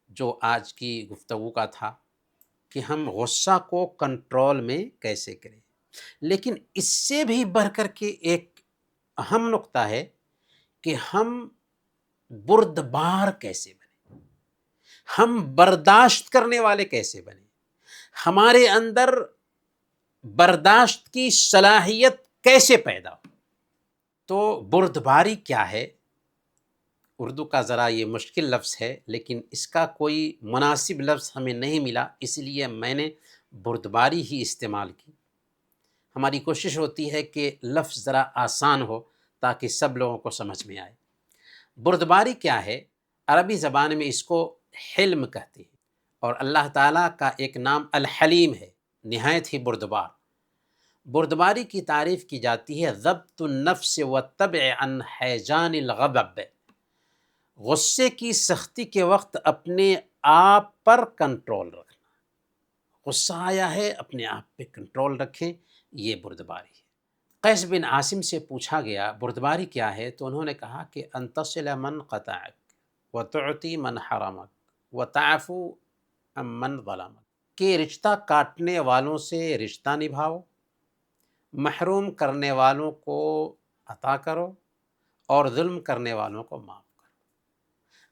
جو آج کی گفتگو کا تھا کہ ہم غصہ کو کنٹرول میں کیسے کریں۔ لیکن اس سے بھی بڑھ کر کے ایک اہم نقطہ ہے کہ ہم بردبار کیسے بنیں، ہم برداشت کرنے والے کیسے بنیں، ہمارے اندر برداشت کی صلاحیت کیسے پیدا ہو۔ تو بردباری کیا ہے؟ اردو کا ذرا یہ مشکل لفظ ہے، لیکن اس کا کوئی مناسب لفظ ہمیں نہیں ملا، اس لیے میں نے بردباری ہی استعمال کی۔ ہماری کوشش ہوتی ہے کہ لفظ ذرا آسان ہو تاکہ سب لوگوں کو سمجھ میں آئے۔ بردباری کیا ہے؟ عربی زبان میں اس کو حلم کہتے ہیں، اور اللہ تعالیٰ کا ایک نام الحلیم ہے، نہایت ہی بردبار۔ بردباری کی تعریف کی جاتی ہے ضبط النفس والطبع عن حیجان الغضب، غصے کی سختی کے وقت اپنے آپ پر کنٹرول رکھنا۔ غصہ آیا ہے، اپنے آپ پہ کنٹرول رکھیں، یہ بردباری ہے۔ قیس بن عاصم سے پوچھا گیا بردباری کیا ہے، تو انہوں نے کہا کہ ان تصل من قطعک وتعطی من حرمک وتعفو عن من ظلمک، کہ رشتہ کاٹنے والوں سے رشتہ نبھاؤ، محروم کرنے والوں کو عطا کرو، اور ظلم کرنے والوں کو معاف کرو۔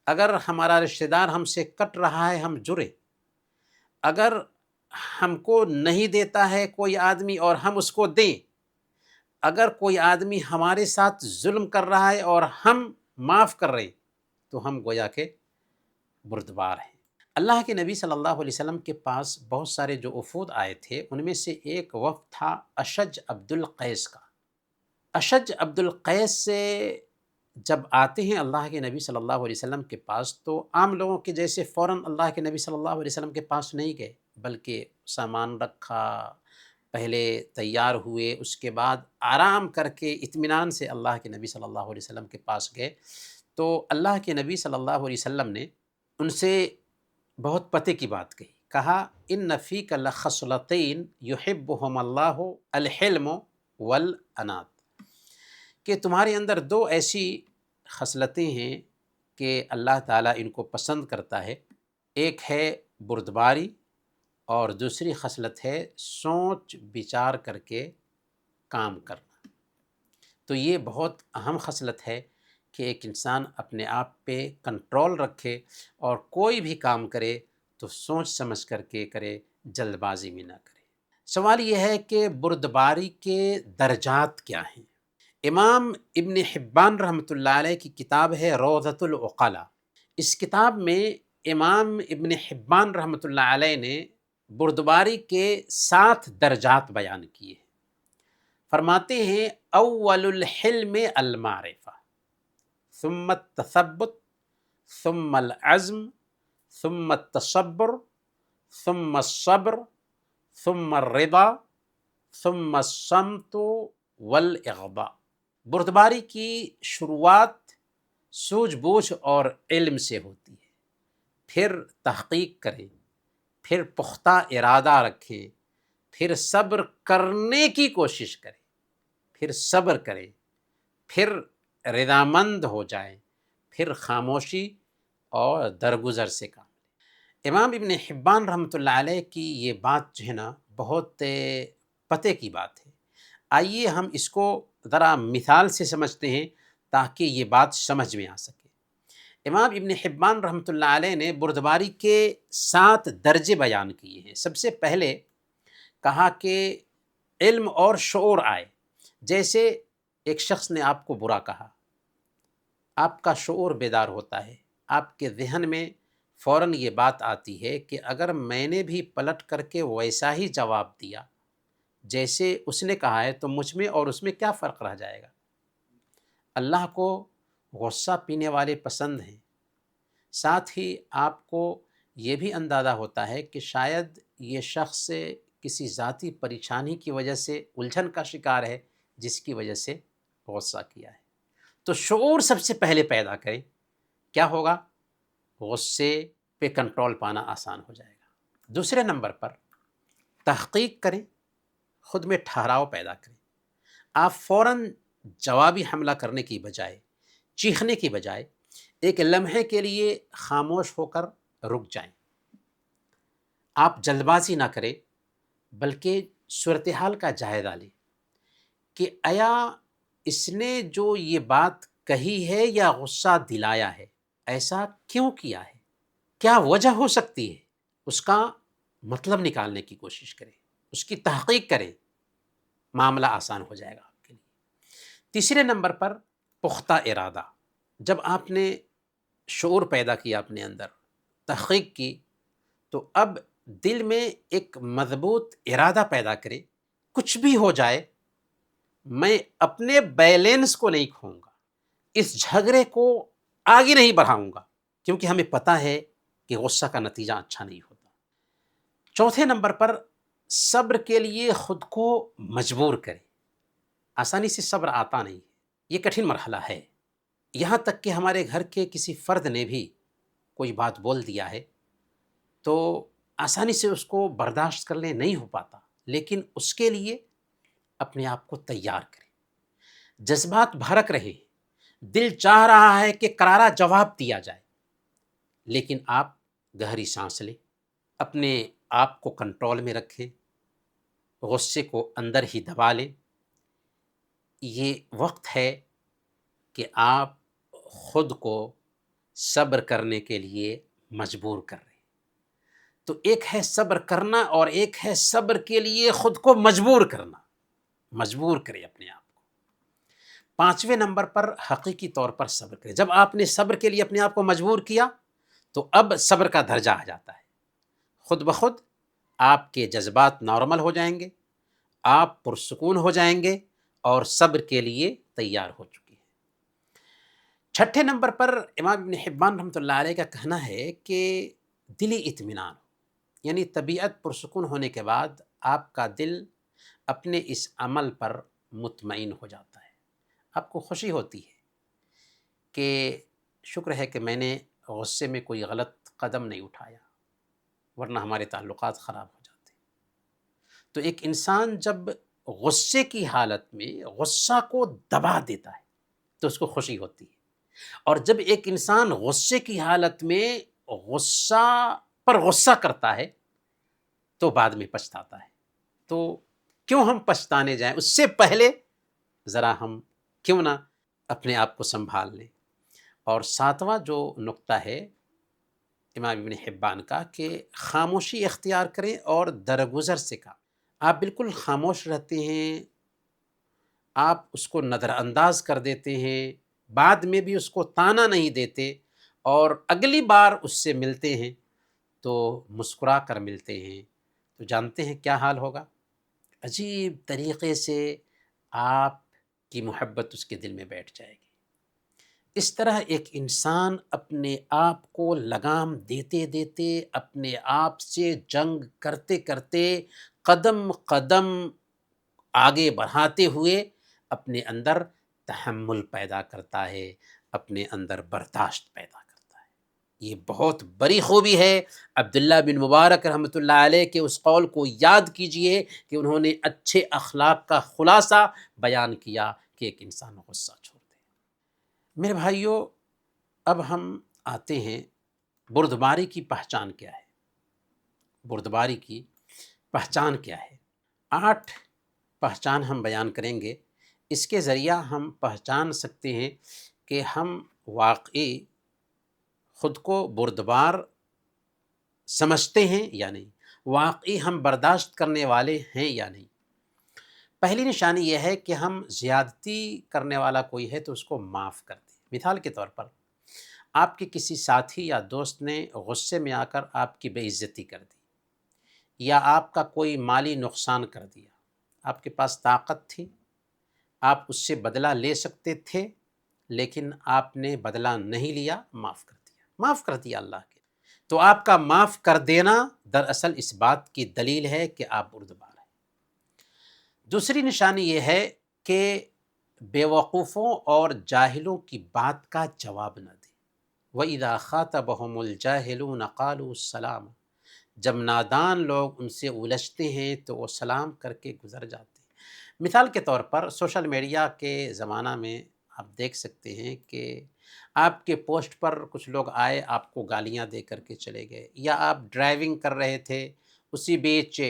اگر ہمارا رشتہ دار ہم سے کٹ رہا ہے، ہم جرے، اگر ہم کو نہیں دیتا ہے کوئی آدمی اور ہم اس کو دیں، اگر کوئی آدمی ہمارے ساتھ ظلم کر رہا ہے اور ہم معاف کر رہے ہیں، تو ہم گویا کہ بردبار ہیں۔ اللہ کے نبی صلی اللہ علیہ وسلم کے پاس بہت سارے جو وفود آئے تھے، ان میں سے ایک وفد تھا اشج عبد القیس کا۔ اشج عبد القیس سے جب آتے ہیں اللہ کے نبی صلی اللہ علیہ وسلم کے پاس، تو عام لوگوں کے جیسے فوراً اللہ کے نبی صلی اللہ علیہ وسلم کے پاس نہیں گئے، بلکہ سامان رکھا، پہلے تیار ہوئے، اس کے بعد آرام کر کے اطمینان سے اللہ کے نبی صلی اللہ علیہ وسلم کے پاس گئے۔ تو اللہ کے نبی صلی اللہ علیہ وسلم نے ان سے بہت پتے کی بات کہی، کہا ان فیک لخصلتین یحبہم اللہ الحلم والانات، کہ تمہارے اندر دو ایسی خصلتیں ہیں کہ اللہ تعالیٰ ان کو پسند کرتا ہے، ایک ہے بردباری، اور دوسری خصلت ہے سوچ بچار کر کے کام کرنا۔ تو یہ بہت اہم خصلت ہے کہ ایک انسان اپنے آپ پہ کنٹرول رکھے، اور کوئی بھی کام کرے تو سوچ سمجھ کر کے کرے، جلد بازی میں نہ کرے۔ سوال یہ ہے کہ بردباری کے درجات کیا ہیں؟ امام ابن حبان رحمۃ اللہ علیہ کی کتاب ہے روضۃ العقلاء، اس کتاب میں امام ابن حبان رحمۃ اللہ علیہ نے بردباری کے 7 درجات بیان کیے ہیں۔ فرماتے ہیں اول الحلم المعرفہ، ثم التثبت، ثم العزم، ثم التصبر، ثم الصبر، ثم الرضا، ثم الصمت والاغضاء۔ بردباری کی شروعات سوجھ بوجھ اور علم سے ہوتی ہے، پھر تحقیق کریں، پھر پختہ ارادہ رکھیں، پھر صبر کرنے کی کوشش کریں، پھر صبر کریں، پھر رضامند ہو جائیں، پھر خاموشی اور درگزر سے کام لیں۔ امام ابن حبان رحمۃ اللہ علیہ کی یہ بات جو ہے نا، بہت پتے کی بات ہے۔ آئیے ہم اس کو ذرا مثال سے سمجھتے ہیں تاکہ یہ بات سمجھ میں آ سکے۔ امام ابن حبان رحمۃ اللہ علیہ نے بردباری کے 7 درجے بیان کیے ہیں۔ سب سے پہلے کہا کہ علم اور شعور آئے، جیسے ایک شخص نے آپ کو برا کہا، آپ کا شعور بیدار ہوتا ہے، آپ کے ذہن میں فوراً یہ بات آتی ہے کہ اگر میں نے بھی پلٹ کر کے ویسا ہی جواب دیا جیسے اس نے کہا ہے، تو مجھ میں اور اس میں کیا فرق رہ جائے گا۔ اللہ کو غصہ پینے والے پسند ہیں، ساتھ ہی آپ کو یہ بھی اندازہ ہوتا ہے کہ شاید یہ شخص کسی ذاتی پریشانی کی وجہ سے الجھن کا شکار ہے، جس کی وجہ سے غصہ کیا ہے۔ تو شعور سب سے پہلے پیدا کریں، کیا ہوگا؟ غصے پہ کنٹرول پانا آسان ہو جائے گا۔ دوسرے نمبر پر تحقیق کریں، خود میں ٹھہراؤ پیدا کریں۔ آپ فوراً جوابی حملہ کرنے کی بجائے، چیخنے کی بجائے، ایک لمحے کے لیے خاموش ہو کر رک جائیں۔ آپ جلد بازی نہ کریں، بلکہ صورتحال کا جائزہ لیں کہ آیا اس نے جو یہ بات کہی ہے یا غصہ دلایا ہے، ایسا کیوں کیا ہے، کیا وجہ ہو سکتی ہے، اس کا مطلب نکالنے کی کوشش کریں، اس کی تحقیق کریں، معاملہ آسان ہو جائے گا آپ کے لیے۔ تیسرے نمبر پر پختہ ارادہ۔ جب آپ نے شعور پیدا کیا، اپنے اندر تحقیق کی، تو اب دل میں ایک مضبوط ارادہ پیدا کرے، کچھ بھی ہو جائے میں اپنے بیلنس کو نہیں کھوؤں گا، اس جھگڑے کو آگے نہیں بڑھاؤں گا، کیونکہ ہمیں پتہ ہے کہ غصہ کا نتیجہ اچھا نہیں ہوتا۔ چوتھے نمبر پر صبر کے لیے خود کو مجبور کریں۔ آسانی سے صبر آتا نہیں، یہ کٹھن مرحلہ ہے۔ یہاں تک کہ ہمارے گھر کے کسی فرد نے بھی کوئی بات بول دیا ہے تو آسانی سے اس کو برداشت کرنے نہیں ہو پاتا، لیکن اس کے لیے اپنے آپ کو تیار کریں۔ جذبات بھڑک رہے ہیں، دل چاہ رہا ہے کہ کرارا جواب دیا جائے، لیکن آپ گہری سانس لیں، اپنے آپ کو کنٹرول میں رکھیں، غصے کو اندر ہی دبا لیں۔ یہ وقت ہے کہ آپ خود کو صبر کرنے کے لیے مجبور کر رہے ہیں۔ تو ایک ہے صبر کرنا اور ایک ہے صبر کے لیے خود کو مجبور کرنا۔ مجبور کریں اپنے آپ کو۔ پانچویں نمبر پر حقیقی طور پر صبر کریں۔ جب آپ نے صبر کے لیے اپنے آپ کو مجبور کیا تو اب صبر کا درجہ آ جاتا ہے۔ خود بخود آپ کے جذبات نارمل ہو جائیں گے، آپ پرسکون ہو جائیں گے اور صبر کے لیے تیار ہو چکے ہیں۔ چھٹے نمبر پر امام ابن حبان رحمۃ اللہ علیہ کا کہنا ہے کہ دلی اطمینان، یعنی طبیعت پرسکون ہونے کے بعد آپ کا دل اپنے اس عمل پر مطمئن ہو جاتا ہے۔ آپ کو خوشی ہوتی ہے کہ شکر ہے کہ میں نے غصے میں کوئی غلط قدم نہیں اٹھایا، ورنہ ہمارے تعلقات خراب ہو جاتے۔ تو ایک انسان جب غصے کی حالت میں غصہ کو دبا دیتا ہے تو اس کو خوشی ہوتی ہے، اور جب ایک انسان غصے کی حالت میں غصہ پر غصہ کرتا ہے تو بعد میں پچھتاتا ہے۔ تو کیوں ہم پچھتانے جائیں، اس سے پہلے ذرا ہم کیوں نہ اپنے آپ کو سنبھال لیں۔ اور ساتواں جو نقطہ ہے امام ابن حبان کا کہ خاموشی اختیار کریں اور درگزر سے کام۔ آپ بالکل خاموش رہتے ہیں، آپ اس کو نظر انداز کر دیتے ہیں، بعد میں بھی اس کو طعنہ نہیں دیتے، اور اگلی بار اس سے ملتے ہیں تو مسکرا کر ملتے ہیں، تو جانتے ہیں کیا حال ہوگا؟ عجیب طریقے سے آپ کی محبت اس کے دل میں بیٹھ جائے گی۔ اس طرح ایک انسان اپنے آپ کو لگام دیتے دیتے، اپنے آپ سے جنگ کرتے کرتے، قدم قدم آگے بڑھاتے ہوئے اپنے اندر تحمل پیدا کرتا ہے، اپنے اندر برداشت پیدا کرتا ہے۔ یہ بہت بڑی خوبی ہے عبداللہ بن مبارک رحمۃ اللہ علیہ کے اس قول کو یاد کیجئے کہ انہوں نے اچھے اخلاق کا خلاصہ بیان کیا کہ ایک انسان غصہ چھوڑ دے۔ میرے بھائیوں، اب ہم آتے ہیں بردباری کی پہچان کیا ہے۔ بردباری کی پہچان کیا ہے؟ 8 پہچان ہم بیان کریں گے۔ اس کے ذریعہ ہم پہچان سکتے ہیں کہ ہم واقعی خود کو بردبار سمجھتے ہیں یا نہیں، واقعی ہم برداشت کرنے والے ہیں یا نہیں۔ پہلی نشانی یہ ہے کہ ہم زیادتی کرنے والا کوئی ہے تو اس کو معاف کر دیں۔ مثال کے طور پر آپ کے کسی ساتھی یا دوست نے غصے میں آ کر آپ کی بے عزتی کر دی، یا آپ کا کوئی مالی نقصان کر دیا، آپ کے پاس طاقت تھی، آپ اس سے بدلہ لے سکتے تھے، لیکن آپ نے بدلہ نہیں لیا، معاف کر دیا۔ معاف کر دیا اللہ کے، تو آپ کا معاف کر دینا دراصل اس بات کی دلیل ہے کہ آپ بردبار ہیں۔ دوسری نشانی یہ ہے کہ بیوقوفوں اور جاہلوں کی بات کا جواب نہ دیں۔ وَإِذَا خَاطَبَهُمُ الْجَاهِلُونَ قَالُوا السَّلَامَ، جب نادان لوگ ان سے الجھتے ہیں تو وہ سلام کر کے گزر جاتے ہیں۔ مثال کے طور پر سوشل میڈیا کے زمانہ میں آپ دیکھ سکتے ہیں کہ آپ کے پوسٹ پر کچھ لوگ آئے، آپ کو گالیاں دے کر کے چلے گئے، یا آپ ڈرائیونگ کر رہے تھے، اسی بیچ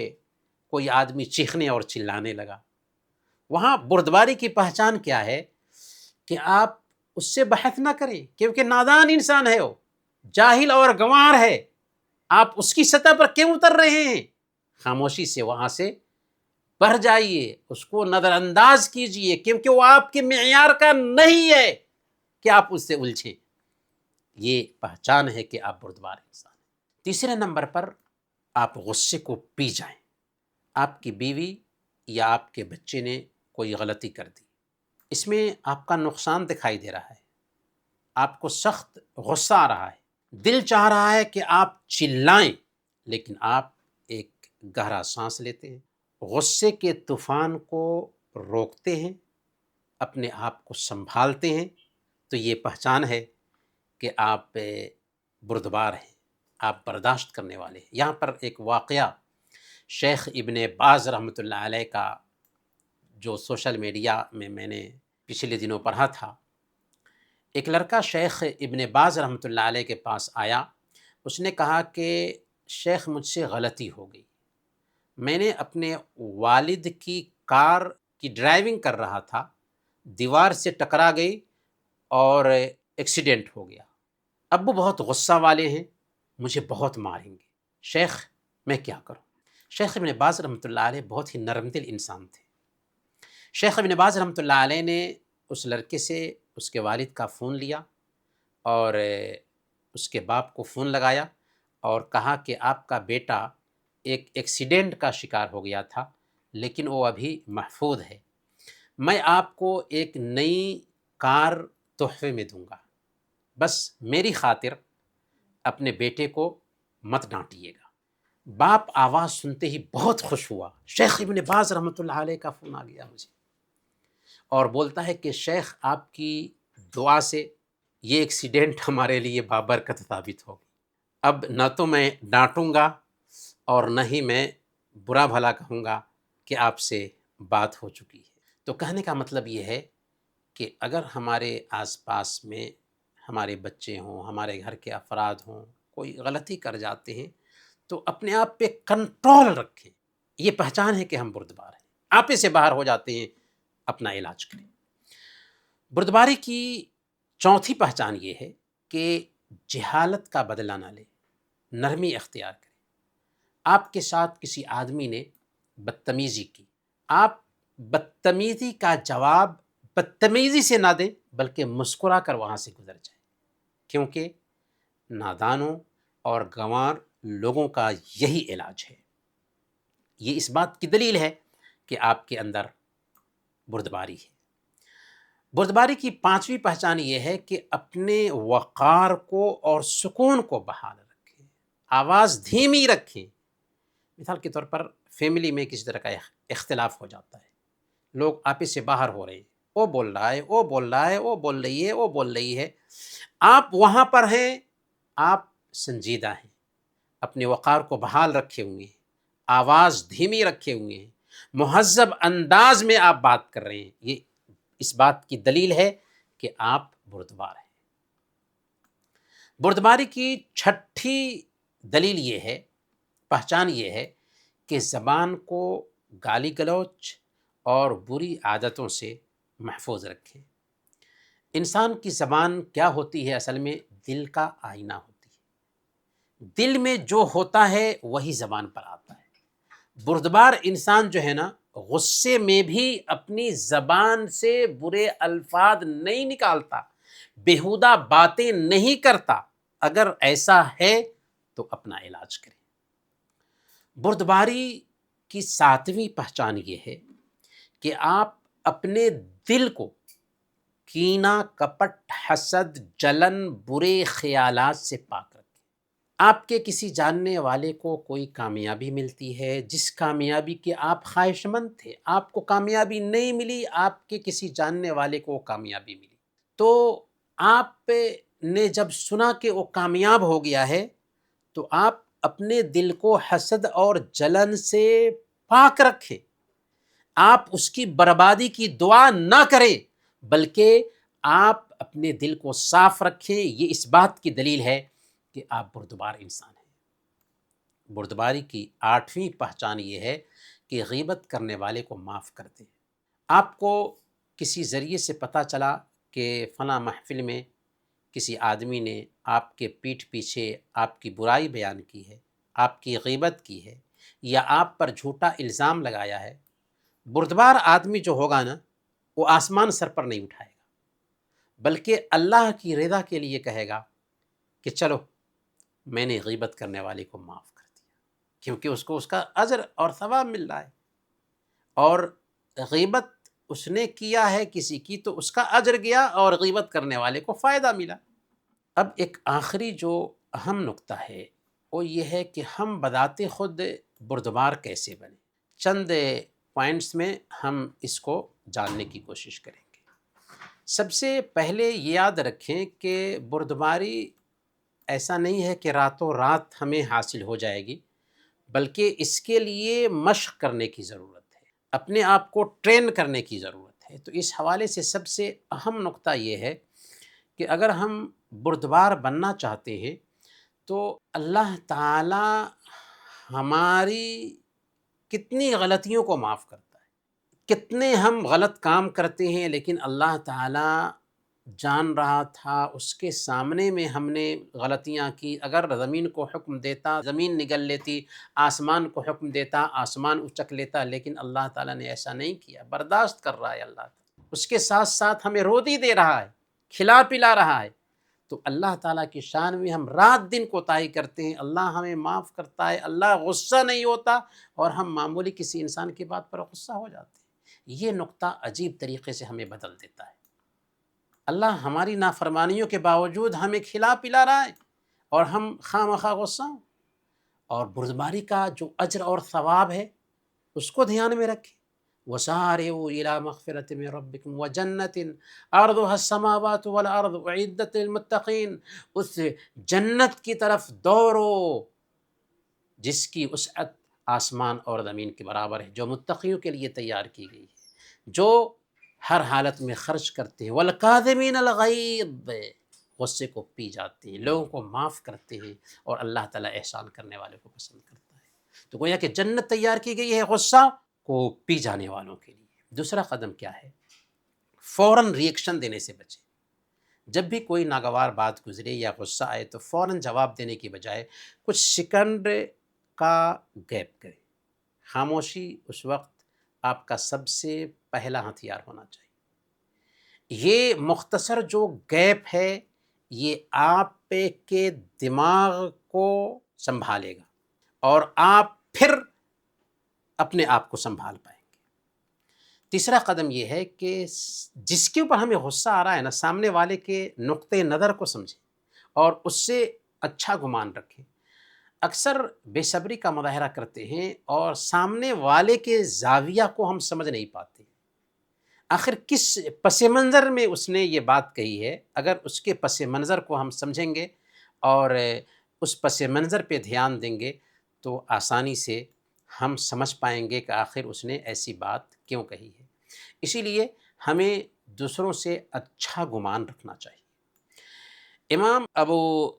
کوئی آدمی چیخنے اور چلانے لگا۔ وہاں بردباری کی پہچان کیا ہے کہ آپ اس سے بحث نہ کریں، کیونکہ نادان انسان ہے، وہ جاہل اور گنوار ہے، آپ اس کی سطح پر کیوں اتر رہے ہیں؟ خاموشی سے وہاں سے بڑھ جائیے، اس کو نظر انداز کیجئے، کیونکہ وہ آپ کے معیار کا نہیں ہے کہ آپ اس سے الجھیں۔ یہ پہچان ہے کہ آپ بردبار انسان ہیں۔ تیسرے نمبر پر آپ غصے کو پی جائیں۔ آپ کی بیوی یا آپ کے بچے نے کوئی غلطی کر دی، اس میں آپ کا نقصان دکھائی دے رہا ہے، آپ کو سخت غصہ آ رہا ہے، دل چاہ رہا ہے کہ آپ چلائیں، لیکن آپ ایک گہرا سانس لیتے ہیں، غصے کے طوفان کو روکتے ہیں، اپنے آپ کو سنبھالتے ہیں، تو یہ پہچان ہے کہ آپ بردبار ہیں، آپ برداشت کرنے والے ہیں۔ یہاں پر ایک واقعہ شیخ ابن باز رحمۃ اللہ علیہ کا جو سوشل میڈیا میں نے پچھلے دنوں پڑھا تھا، ایک لڑکا شیخ ابن باز رحمۃ اللہ علیہ کے پاس آیا، اس نے کہا کہ شیخ مجھ سے غلطی ہو گئی، میں نے اپنے والد کی کار کی ڈرائیونگ کر رہا تھا، دیوار سے ٹکرا گئی اور ایکسیڈنٹ ہو گیا، ابو بہت غصہ والے ہیں، مجھے بہت ماریں گے، شیخ میں کیا کروں؟ شیخ ابن باز رحمۃ اللہ علیہ بہت ہی نرم دل انسان تھے۔ شیخ ابن باز رحمۃ اللہ علیہ نے اس لڑکے سے اس کے والد کا فون لیا اور اس کے باپ کو فون لگایا اور کہا کہ آپ کا بیٹا ایک ایکسیڈنٹ کا شکار ہو گیا تھا، لیکن وہ ابھی محفوظ ہے، میں آپ کو ایک نئی کار تحفے میں دوں گا، بس میری خاطر اپنے بیٹے کو مت ڈانٹیے گا۔ باپ آواز سنتے ہی بہت خوش ہوا، شیخ ابن باز رحمۃ اللہ علیہ کا فون آ گیا مجھے، اور بولتا ہے کہ شیخ آپ کی دعا سے یہ ایکسیڈنٹ ہمارے لیے بابرکت ثابت ہوگی، اب نہ تو میں ڈانٹوں گا اور نہ ہی میں برا بھلا کہوں گا کہ آپ سے بات ہو چکی ہے۔ تو کہنے کا مطلب یہ ہے کہ اگر ہمارے آس پاس میں ہمارے بچے ہوں، ہمارے گھر کے افراد ہوں، کوئی غلطی کر جاتے ہیں تو اپنے آپ پہ کنٹرول رکھیں، یہ پہچان ہے کہ ہم بردبار ہیں، آپے سے باہر ہو جاتے ہیں، اپنا علاج کریں۔ بردباری کی چوتھی پہچان یہ ہے کہ جہالت کا بدلہ نہ لے، نرمی اختیار کریں۔ آپ کے ساتھ کسی آدمی نے بدتمیزی کی، آپ بدتمیزی کا جواب بدتمیزی سے نہ دیں بلکہ مسکرا کر وہاں سے گزر جائیں، کیونکہ نادانوں اور گنوار لوگوں کا یہی علاج ہے۔ یہ اس بات کی دلیل ہے کہ آپ کے اندر بردباری ہے۔ بردباری کی پانچویں پہچان یہ ہے کہ اپنے وقار کو اور سکون کو بحال رکھیں، آواز دھیمی رکھیں۔ مثال کے طور پر فیملی میں کسی طرح کا اختلاف ہو جاتا ہے، لوگ آپس سے باہر ہو رہے ہیں، وہ بول رہا ہے، وہ بول رہا ہے، وہ بول رہی ہے، وہ بول رہی ہے، آپ وہاں پر ہیں، آپ سنجیدہ ہیں، اپنے وقار کو بحال رکھے ہوئے ہیں، آواز دھیمی رکھے ہوئے ہیں، مہذب انداز میں آپ بات کر رہے ہیں، یہ اس بات کی دلیل ہے کہ آپ بردبار ہیں۔ بردباری کی چھٹی دلیل یہ ہے، پہچان یہ ہے کہ زبان کو گالی گلوچ اور بری عادتوں سے محفوظ رکھیں۔ انسان کی زبان کیا ہوتی ہے؟ اصل میں دل کا آئینہ ہوتی ہے، دل میں جو ہوتا ہے وہی زبان پر آتا ہے۔ بردبار انسان جو ہے نا، غصے میں بھی اپنی زبان سے برے الفاظ نہیں نکالتا، بیہودہ باتیں نہیں کرتا۔ اگر ایسا ہے تو اپنا علاج کریں۔ بردباری کی ساتویں پہچان یہ ہے کہ آپ اپنے دل کو کینہ، کپٹ، حسد، جلن، برے خیالات سے پاک رکھیں۔ آپ کے کسی جاننے والے کو کوئی کامیابی ملتی ہے جس کامیابی کے آپ خواہش مند تھے، آپ کو کامیابی نہیں ملی، آپ کے کسی جاننے والے کو کامیابی ملی، تو آپ نے جب سنا کہ وہ کامیاب ہو گیا ہے تو آپ اپنے دل کو حسد اور جلن سے پاک رکھیں، آپ اس کی بربادی کی دعا نہ کریں بلکہ آپ اپنے دل کو صاف رکھیں۔ یہ اس بات کی دلیل ہے کہ آپ بردبار انسان ہیں۔ بردباری کی آٹھویں پہچان یہ ہے کہ غیبت کرنے والے کو معاف کر دیں۔ آپ کو کسی ذریعے سے پتہ چلا کہ فلاں محفل میں کسی آدمی نے آپ کے پیٹھ پیچھے آپ کی برائی بیان کی ہے، آپ کی غیبت کی ہے، یا آپ پر جھوٹا الزام لگایا ہے، بردبار آدمی جو ہوگا نا، وہ آسمان سر پر نہیں اٹھائے گا بلکہ اللہ کی رضا کے لیے کہے گا کہ چلو میں نے غیبت کرنے والے کو معاف کر دیا، کیونکہ اس کو اس کا اجر اور ثواب مل رہا ہے۔ اور غیبت اس نے کیا ہے کسی کی تو اس کا اجر گیا اور غیبت کرنے والے کو فائدہ ملا۔ اب ایک آخری جو اہم نقطہ ہے وہ یہ ہے کہ ہم بذات خود بردبار کیسے بنیں۔ چند پوائنٹس میں ہم اس کو جاننے کی کوشش کریں گے۔ سب سے پہلے یہ یاد رکھیں کہ بردباری ایسا نہیں ہے کہ راتوں رات ہمیں حاصل ہو جائے گی، بلکہ اس کے لیے مشق کرنے کی ضرورت ہے، اپنے آپ کو ٹرین کرنے کی ضرورت ہے۔ تو اس حوالے سے سب سے اہم نقطہ یہ ہے کہ اگر ہم بردبار بننا چاہتے ہیں تو اللہ تعالی ہماری کتنی غلطیوں کو معاف کرتا ہے، کتنے ہم غلط کام کرتے ہیں لیکن اللہ تعالی جان رہا تھا، اس کے سامنے میں ہم نے غلطیاں کی۔ اگر زمین کو حکم دیتا زمین نگل لیتی، آسمان کو حکم دیتا آسمان اچک لیتا، لیکن اللہ تعالیٰ نے ایسا نہیں کیا، برداشت کر رہا ہے اللہ تعالیٰ، اس کے ساتھ ساتھ ہمیں روزی دے رہا ہے، کھلا پلا رہا ہے۔ تو اللہ تعالیٰ کی شان میں ہم رات دن کوتاہی کرتے ہیں، اللہ ہمیں معاف کرتا ہے، اللہ غصہ نہیں ہوتا، اور ہم معمولی کسی انسان کی بات پر غصہ ہو جاتے ہیں۔ یہ نقطہ عجیب طریقے سے ہمیں بدل دیتا ہے۔ اللہ ہماری نافرمانیوں کے باوجود ہمیں کھلا پلا رہا ہے اور ہم خواہ مخواہ غصہ ہوں۔ اور بردباری کا جو اجر اور ثواب ہے اس کو دھیان میں رکھیں۔ وَسَارِعُوا إِلَىٰ مَغْفِرَةٍ مِّن رَّبِّكُمْ وَجَنَّةٍ عَرْضُهَا السَّمَاوَاتُ وَالْأَرْضُ أُعِدَّتْ لِلْمُتَّقِينَ، اس جنت کی طرف دوڑو جس کی وسعت آسمان اور زمین کے برابر ہے، جو متقیوں کے لیے تیار کی گئی ہے، جو ہر حالت میں خرچ کرتے ہیں۔ وَالْكَاظِمِينَ الْغَيْظَ، غصے کو پی جاتے ہیں، لوگوں کو معاف کرتے ہیں، اور اللہ تعالیٰ احسان کرنے والے کو پسند کرتا ہے۔ تو گویا کہ جنت تیار کی گئی ہے غصہ کو پی جانے والوں کے لیے۔ دوسرا قدم کیا ہے؟ فوراً ری ایکشن دینے سے بچیں۔ جب بھی کوئی ناگوار بات گزرے یا غصہ آئے تو فوراً جواب دینے کی بجائے کچھ سیکنڈ کا گیپ کریں۔ خاموشی اس وقت آپ کا سب سے پہلا ہتھیار ہونا چاہیے۔ یہ مختصر جو گیپ ہے یہ آپ کے دماغ کو سنبھالے گا اور آپ پھر اپنے آپ کو سنبھال پائیں گے۔ تیسرا قدم یہ ہے کہ جس کے اوپر ہمیں غصہ آ رہا ہے نا، سامنے والے کے نقطۂ نظر کو سمجھیں اور اس سے اچھا گمان رکھیں۔ اکثر بے صبری کا مظاہرہ کرتے ہیں اور سامنے والے کے زاویہ کو ہم سمجھ نہیں پاتے۔ آخر کس پس منظر میں اس نے یہ بات کہی ہے؟ اگر اس کے پس منظر کو ہم سمجھیں گے اور اس پس منظر پہ دھیان دیں گے تو آسانی سے ہم سمجھ پائیں گے کہ آخر اس نے ایسی بات کیوں کہی ہے۔ اسی لیے ہمیں دوسروں سے اچھا گمان رکھنا چاہیے۔ امام ابو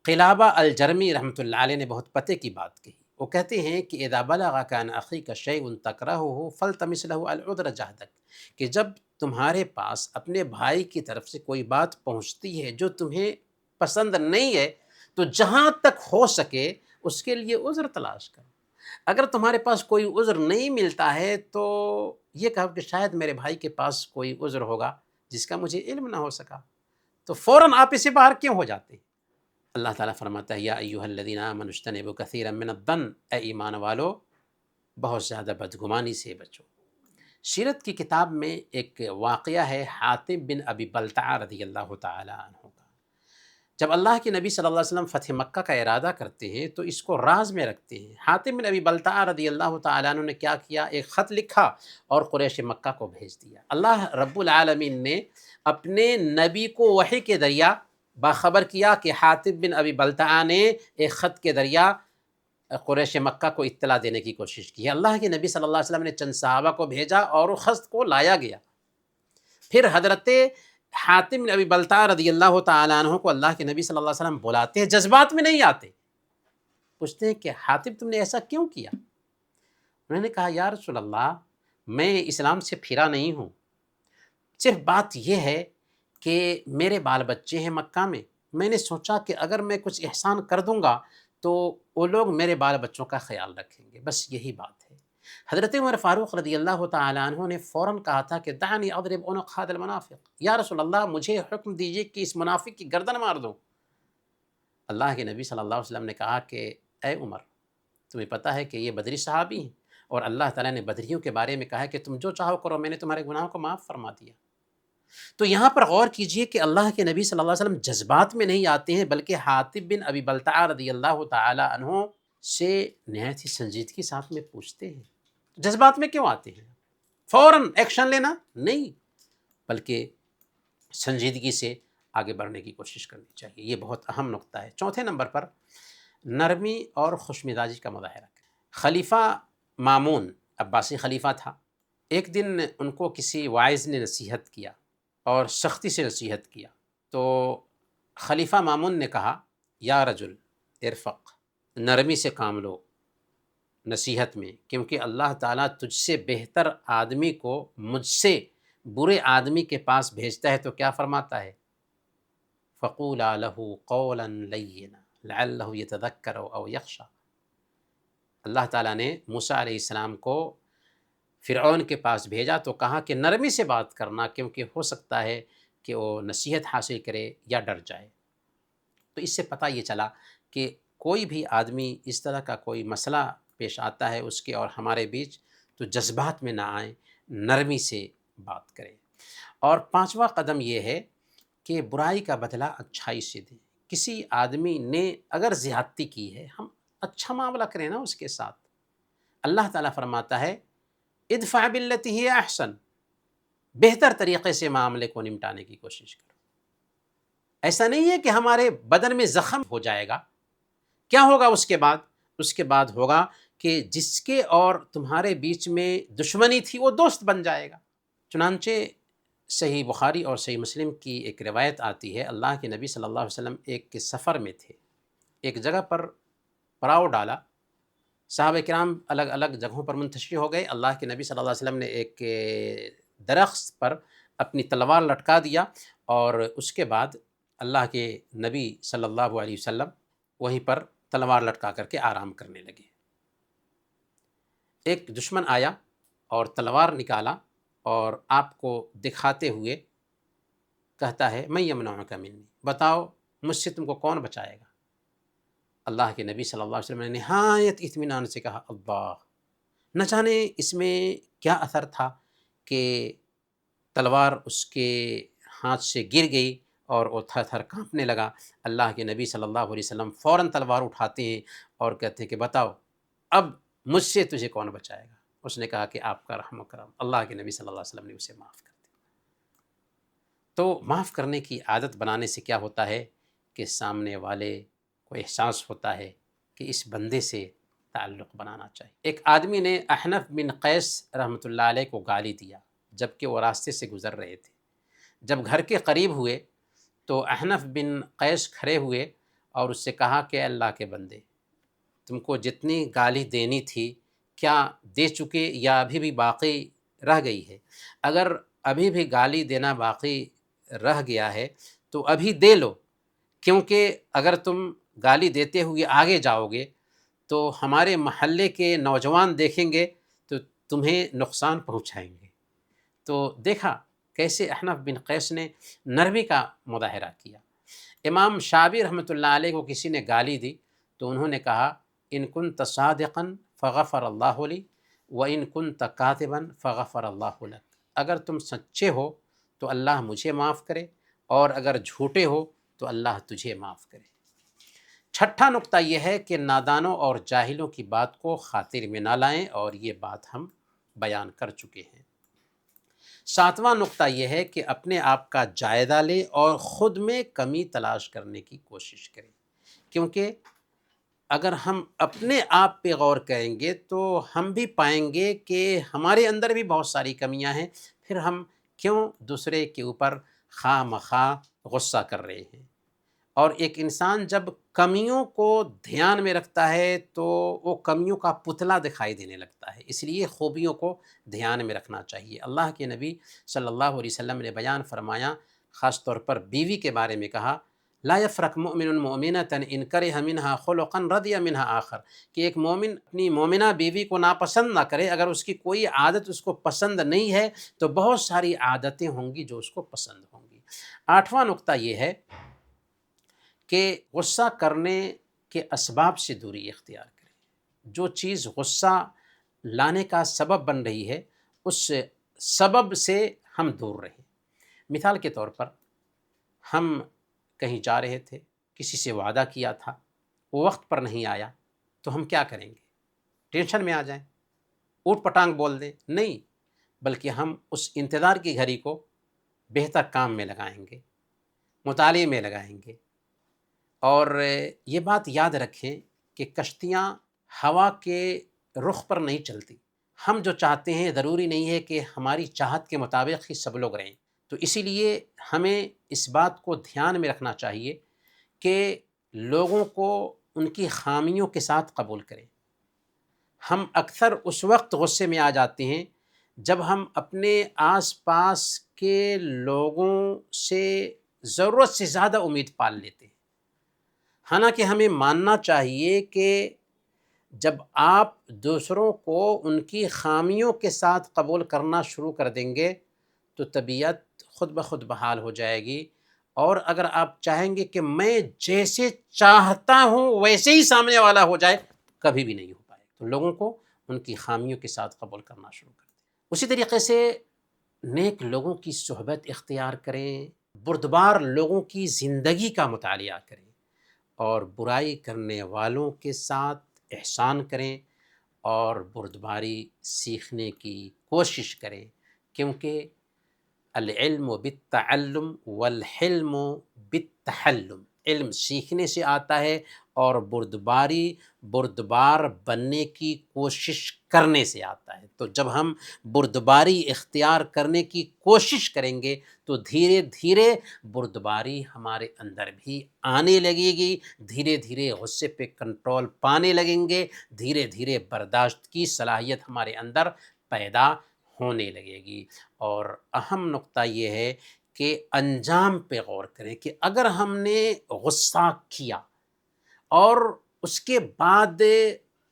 قلابہ الجرمی رحمۃ اللہ علیہ نے بہت پتے کی بات کہی۔ وہ کہتے ہیں کہ اذا بلغک عن اخیک شیء تکرہہ فالتمس لہ العذر جہدک، کہ جب تمہارے پاس اپنے بھائی کی طرف سے کوئی بات پہنچتی ہے جو تمہیں پسند نہیں ہے تو جہاں تک ہو سکے اس کے لیے عذر تلاش کرو۔ اگر تمہارے پاس کوئی عذر نہیں ملتا ہے تو یہ کہو کہ شاید میرے بھائی کے پاس کوئی عذر ہوگا جس کا مجھے علم نہ ہو سکا، تو فوراً آپ اسے باہر کیوں ہو جاتے ہیں؟ اللہ تعالیٰ فرماتا ہے یا ایھا الذین آمنوا اجتنبوا کثیرا من الظن، اے ایمان والو بہت زیادہ بدگمانی سے بچو۔ سیرت کی کتاب میں ایک واقعہ ہے حاتم بن ابی بلتعہ رضی اللہ تعالیٰ عنہ کا۔ جب اللہ کے نبی صلی اللہ علیہ وسلم فتح مکہ کا ارادہ کرتے ہیں تو اس کو راز میں رکھتے ہیں۔ حاتم بن ابی بلتعہ رضی اللہ تعالیٰ عنہ نے کیا کیا؟ ایک خط لکھا اور قریش مکہ کو بھیج دیا۔ اللہ رب العالمین نے اپنے نبی کو وحی کے ذریعہ باخبر کیا کہ حاتم بن ابی بلتعہ نے ایک خط کے ذریعہ قریش مکہ کو اطلاع دینے کی کوشش کی ہے۔ اللہ کے نبی صلی اللہ علیہ وسلم نے چند صحابہ کو بھیجا اور وہ خط کو لایا گیا۔ پھر حضرت حاتم بن ابی بلتعہ رضی اللہ تعالیٰ عنہ کو اللہ کے نبی صلی اللہ علیہ وسلم بلاتے ہیں، جذبات میں نہیں آتے، پوچھتے ہیں کہ حاتم تم نے ایسا کیوں کیا؟ انہوں نے کہا یا رسول اللہ میں اسلام سے پھرا نہیں ہوں، صرف بات یہ ہے کہ میرے بال بچے ہیں مکہ میں نے سوچا کہ اگر میں کچھ احسان کر دوں گا تو وہ لوگ میرے بال بچوں کا خیال رکھیں گے، بس یہی بات ہے۔ حضرت عمر فاروق رضی اللہ تعالیٰ عنہ نے فوراً کہا تھا کہ دعنی اضرب عنق ھذا المنافق، یا رسول اللہ مجھے حکم دیجیے کہ اس منافق کی گردن مار دوں۔ اللہ کے نبی صلی اللہ علیہ وسلم نے کہا کہ اے عمر تمہیں پتہ ہے کہ یہ بدری صحابی ہیں اور اللہ تعالیٰ نے بدریوں کے بارے میں کہا ہے کہ تم جو چاہو کرو، میں نے تمہارے گناہوں کو معاف فرما دیا۔ تو یہاں پر غور کیجئے کہ اللہ کے نبی صلی اللہ علیہ وسلم جذبات میں نہیں آتے ہیں، بلکہ حاطب بن ابی بلتعہ رضی اللہ تعالی عنہ سے نہایت ہی سنجیدگی کے ساتھ میں پوچھتے ہیں۔ جذبات میں کیوں آتے ہیں؟ فوراً ایکشن لینا نہیں، بلکہ سنجیدگی سے آگے بڑھنے کی کوشش کرنی چاہیے۔ یہ بہت اہم نقطہ ہے۔ چوتھے نمبر پر نرمی اور خوش مزاجی کا مظاہرہ کریں۔ خلیفہ مامون عباسی خلیفہ تھا۔ ایک دن ان کو کسی واعظ نے نصیحت کیا اور سختی سے نصیحت کیا، تو خلیفہ مامون نے کہا یا رجل ارفق، نرمی سے کام لو نصیحت میں، کیونکہ اللہ تعالیٰ تجھ سے بہتر آدمی کو مجھ سے برے آدمی کے پاس بھیجتا ہے تو کیا فرماتا ہے؟ فقولا له قولا لینا لعلہ یتذکر او یخشی۔ اللہ تعالیٰ نے موسیٰ علیہ السلام کو فرعون کے پاس بھیجا تو کہا کہ نرمی سے بات کرنا، کیونکہ ہو سکتا ہے کہ وہ نصیحت حاصل کرے یا ڈر جائے۔ تو اس سے پتہ یہ چلا کہ کوئی بھی آدمی اس طرح کا کوئی مسئلہ پیش آتا ہے اس کے اور ہمارے بیچ، تو جذبات میں نہ آئیں، نرمی سے بات کریں۔ اور پانچواں قدم یہ ہے کہ برائی کا بدلہ اچھائی سے دیں۔ کسی آدمی نے اگر زیادتی کی ہے، ہم اچھا معاملہ کریں نا اس کے ساتھ۔ اللہ تعالیٰ فرماتا ہے ادفع باللتی ہی احسن، بہتر طریقے سے معاملے کو نمٹانے کی کوشش کرو۔ ایسا نہیں ہے کہ ہمارے بدن میں زخم ہو جائے گا۔ کیا ہوگا اس کے بعد؟ اس کے بعد ہوگا کہ جس کے اور تمہارے بیچ میں دشمنی تھی وہ دوست بن جائے گا۔ چنانچہ صحیح بخاری اور صحیح مسلم کی ایک روایت آتی ہے، اللہ کے نبی صلی اللہ علیہ وسلم ایک سفر میں تھے، ایک جگہ پر پڑاؤ ڈالا، صحابہ کرام الگ الگ جگہوں پر منتشر ہو گئے۔ اللہ کے نبی صلی اللہ علیہ وسلم نے ایک درخت پر اپنی تلوار لٹکا دیا، اور اس کے بعد اللہ کے نبی صلی اللہ علیہ وسلم وہیں پر تلوار لٹکا کر کے آرام کرنے لگے۔ ایک دشمن آیا اور تلوار نکالا اور آپ کو دکھاتے ہوئے کہتا ہے من یمنعک منی، بتاؤ مجھ سے تم کو کون بچائے گا؟ اللہ کے نبی صلی اللہ علیہ وسلم نے نہایت اطمینان سے کہا اللہ۔ نہ جانے اس میں کیا اثر تھا کہ تلوار اس کے ہاتھ سے گر گئی اور وہ تھر تھر کانپنے لگا۔ اللہ کے نبی صلی اللہ علیہ وسلم فوراً تلوار اٹھاتے ہیں اور کہتے ہیں کہ بتاؤ اب مجھ سے تجھے کون بچائے گا؟ اس نے کہا کہ آپ کا رحم و کرم۔ اللہ کے نبی صلی اللہ علیہ وسلم نے اسے معاف کر دیا۔ تو معاف کرنے کی عادت بنانے سے کیا ہوتا ہے کہ سامنے والے کو احساس ہوتا ہے کہ اس بندے سے تعلق بنانا چاہیے۔ ایک آدمی نے احنف بن قیس رحمۃ اللہ علیہ کو گالی دیا جبکہ وہ راستے سے گزر رہے تھے۔ جب گھر کے قریب ہوئے تو احنف بن قیس کھڑے ہوئے اور اس سے کہا کہ اللہ کے بندے، تم کو جتنی گالی دینی تھی کیا دے چکے یا ابھی بھی باقی رہ گئی ہے؟ اگر ابھی بھی گالی دینا باقی رہ گیا ہے تو ابھی دے لو، کیونکہ اگر تم گالی دیتے ہوئے آگے جاؤ گے تو ہمارے محلے کے نوجوان دیکھیں گے تو تمہیں نقصان پہنچائیں گے۔ تو دیکھا کیسے احنف بن قیس نے نرمی کا مظاہرہ کیا۔ امام شعبی رحمۃ اللہ علیہ کو کسی نے گالی دی تو انہوں نے کہا ان کنت صادقا فغفر اللہ لی وان کنت کاذبا فغفر اللہ لک، اگر تم سچے ہو تو اللہ مجھے معاف کرے اور اگر جھوٹے ہو تو اللہ تجھے معاف کرے۔ چھٹا نقطہ یہ ہے کہ نادانوں اور جاہلوں کی بات کو خاطر میں نہ لائیں، اور یہ بات ہم بیان کر چکے ہیں۔ ساتواں نقطہ یہ ہے کہ اپنے آپ کا جائزہ لیں اور خود میں کمی تلاش کرنے کی کوشش کریں، کیونکہ اگر ہم اپنے آپ پہ غور کریں گے تو ہم بھی پائیں گے کہ ہمارے اندر بھی بہت ساری کمیاں ہیں، پھر ہم کیوں دوسرے کے اوپر خواہ مخواہ غصہ کر رہے ہیں۔ اور ایک انسان جب کمیوں کو دھیان میں رکھتا ہے تو وہ کمیوں کا پتلا دکھائی دینے لگتا ہے، اس لیے خوبیوں کو دھیان میں رکھنا چاہیے۔ اللہ کے نبی صلی اللہ علیہ وسلم نے بیان فرمایا، خاص طور پر بیوی کے بارے میں کہا لا یفرق مؤمن مؤمنۃ ان کرہ منہا خلقا رضی منہا آخر، کہ ایک مومن اپنی مومنہ بیوی کو ناپسند نہ کرے، اگر اس کی کوئی عادت اس کو پسند نہیں ہے تو بہت ساری عادتیں ہوں گی جو اس کو پسند ہوں گی۔ آٹھواں نقطہ یہ ہے کہ غصہ کرنے کے اسباب سے دوری اختیار کریں۔ جو چیز غصہ لانے کا سبب بن رہی ہے، اس سبب سے ہم دور رہیں۔ مثال کے طور پر ہم کہیں جا رہے تھے، کسی سے وعدہ کیا تھا، وہ وقت پر نہیں آیا، تو ہم کیا کریں گے؟ ٹینشن میں آ جائیں، اوٹ پٹانگ بول دیں؟ نہیں، بلکہ ہم اس انتظار کی گھڑی کو بہتر کام میں لگائیں گے، مطالعے میں لگائیں گے۔ اور یہ بات یاد رکھیں کہ کشتیاں ہوا کے رخ پر نہیں چلتی۔ ہم جو چاہتے ہیں ضروری نہیں ہے کہ ہماری چاہت کے مطابق ہی سب لوگ رہیں۔ تو اسی لیے ہمیں اس بات کو دھیان میں رکھنا چاہیے کہ لوگوں کو ان کی خامیوں کے ساتھ قبول کریں۔ ہم اکثر اس وقت غصے میں آ جاتے ہیں جب ہم اپنے آس پاس کے لوگوں سے ضرورت سے زیادہ امید پال لیتے ہیں۔ حالانکہ ہمیں ماننا چاہیے کہ جب آپ دوسروں کو ان کی خامیوں کے ساتھ قبول کرنا شروع کر دیں گے تو طبیعت خود بخود بحال ہو جائے گی، اور اگر آپ چاہیں گے کہ میں جیسے چاہتا ہوں ویسے ہی سامنے والا ہو جائے، کبھی بھی نہیں ہو پائے گا۔ تو لوگوں کو ان کی خامیوں کے ساتھ قبول کرنا شروع کر دیں۔ اسی طریقے سے نیک لوگوں کی صحبت اختیار کریں، بردبار لوگوں کی زندگی کا مطالعہ کریں، اور برائی کرنے والوں کے ساتھ احسان کریں اور بردباری سیکھنے کی کوشش کریں، کیونکہ العلم بالتعلم والحلم بالتحلم، علم سیکھنے سے آتا ہے اور بردبار بننے کی کوشش کرنے سے آتا ہے۔ تو جب ہم بردباری اختیار کرنے کی کوشش کریں گے تو دھیرے دھیرے بردباری ہمارے اندر بھی آنے لگے گی، دھیرے دھیرے غصے پہ کنٹرول پانے لگیں گے، دھیرے دھیرے برداشت کی صلاحیت ہمارے اندر پیدا ہونے لگے گی۔ اور اہم نقطہ یہ ہے کہ انجام پہ غور کریں کہ اگر ہم نے غصہ کیا اور اس کے بعد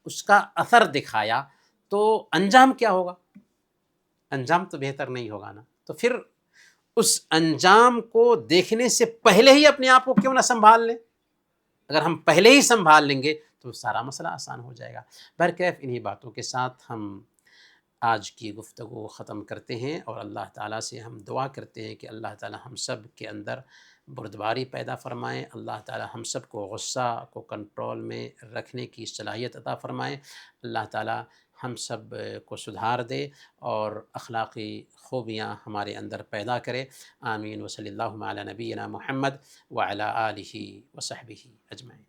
اس کا اثر دکھایا تو انجام کیا ہوگا؟ انجام تو بہتر نہیں ہوگا نا۔ تو پھر اس انجام کو دیکھنے سے پہلے ہی اپنے آپ کو کیوں نہ سنبھال لیں؟ اگر ہم پہلے ہی سنبھال لیں گے تو سارا مسئلہ آسان ہو جائے گا۔ بہرکیف انہی باتوں کے ساتھ ہم آج کی گفتگو ختم کرتے ہیں، اور اللہ تعالیٰ سے ہم دعا کرتے ہیں کہ اللہ تعالیٰ ہم سب کے اندر بردباری پیدا فرمائیں، اللہ تعالیٰ ہم سب کو غصہ کو کنٹرول میں رکھنے کی صلاحیت عطا فرمائیں، اللہ تعالیٰ ہم سب کو سدھار دے اور اخلاقی خوبیاں ہمارے اندر پیدا کرے۔ آمین، وصلی اللہ علی نبینا محمد وعلی آلہ وصحبہ اجمعین۔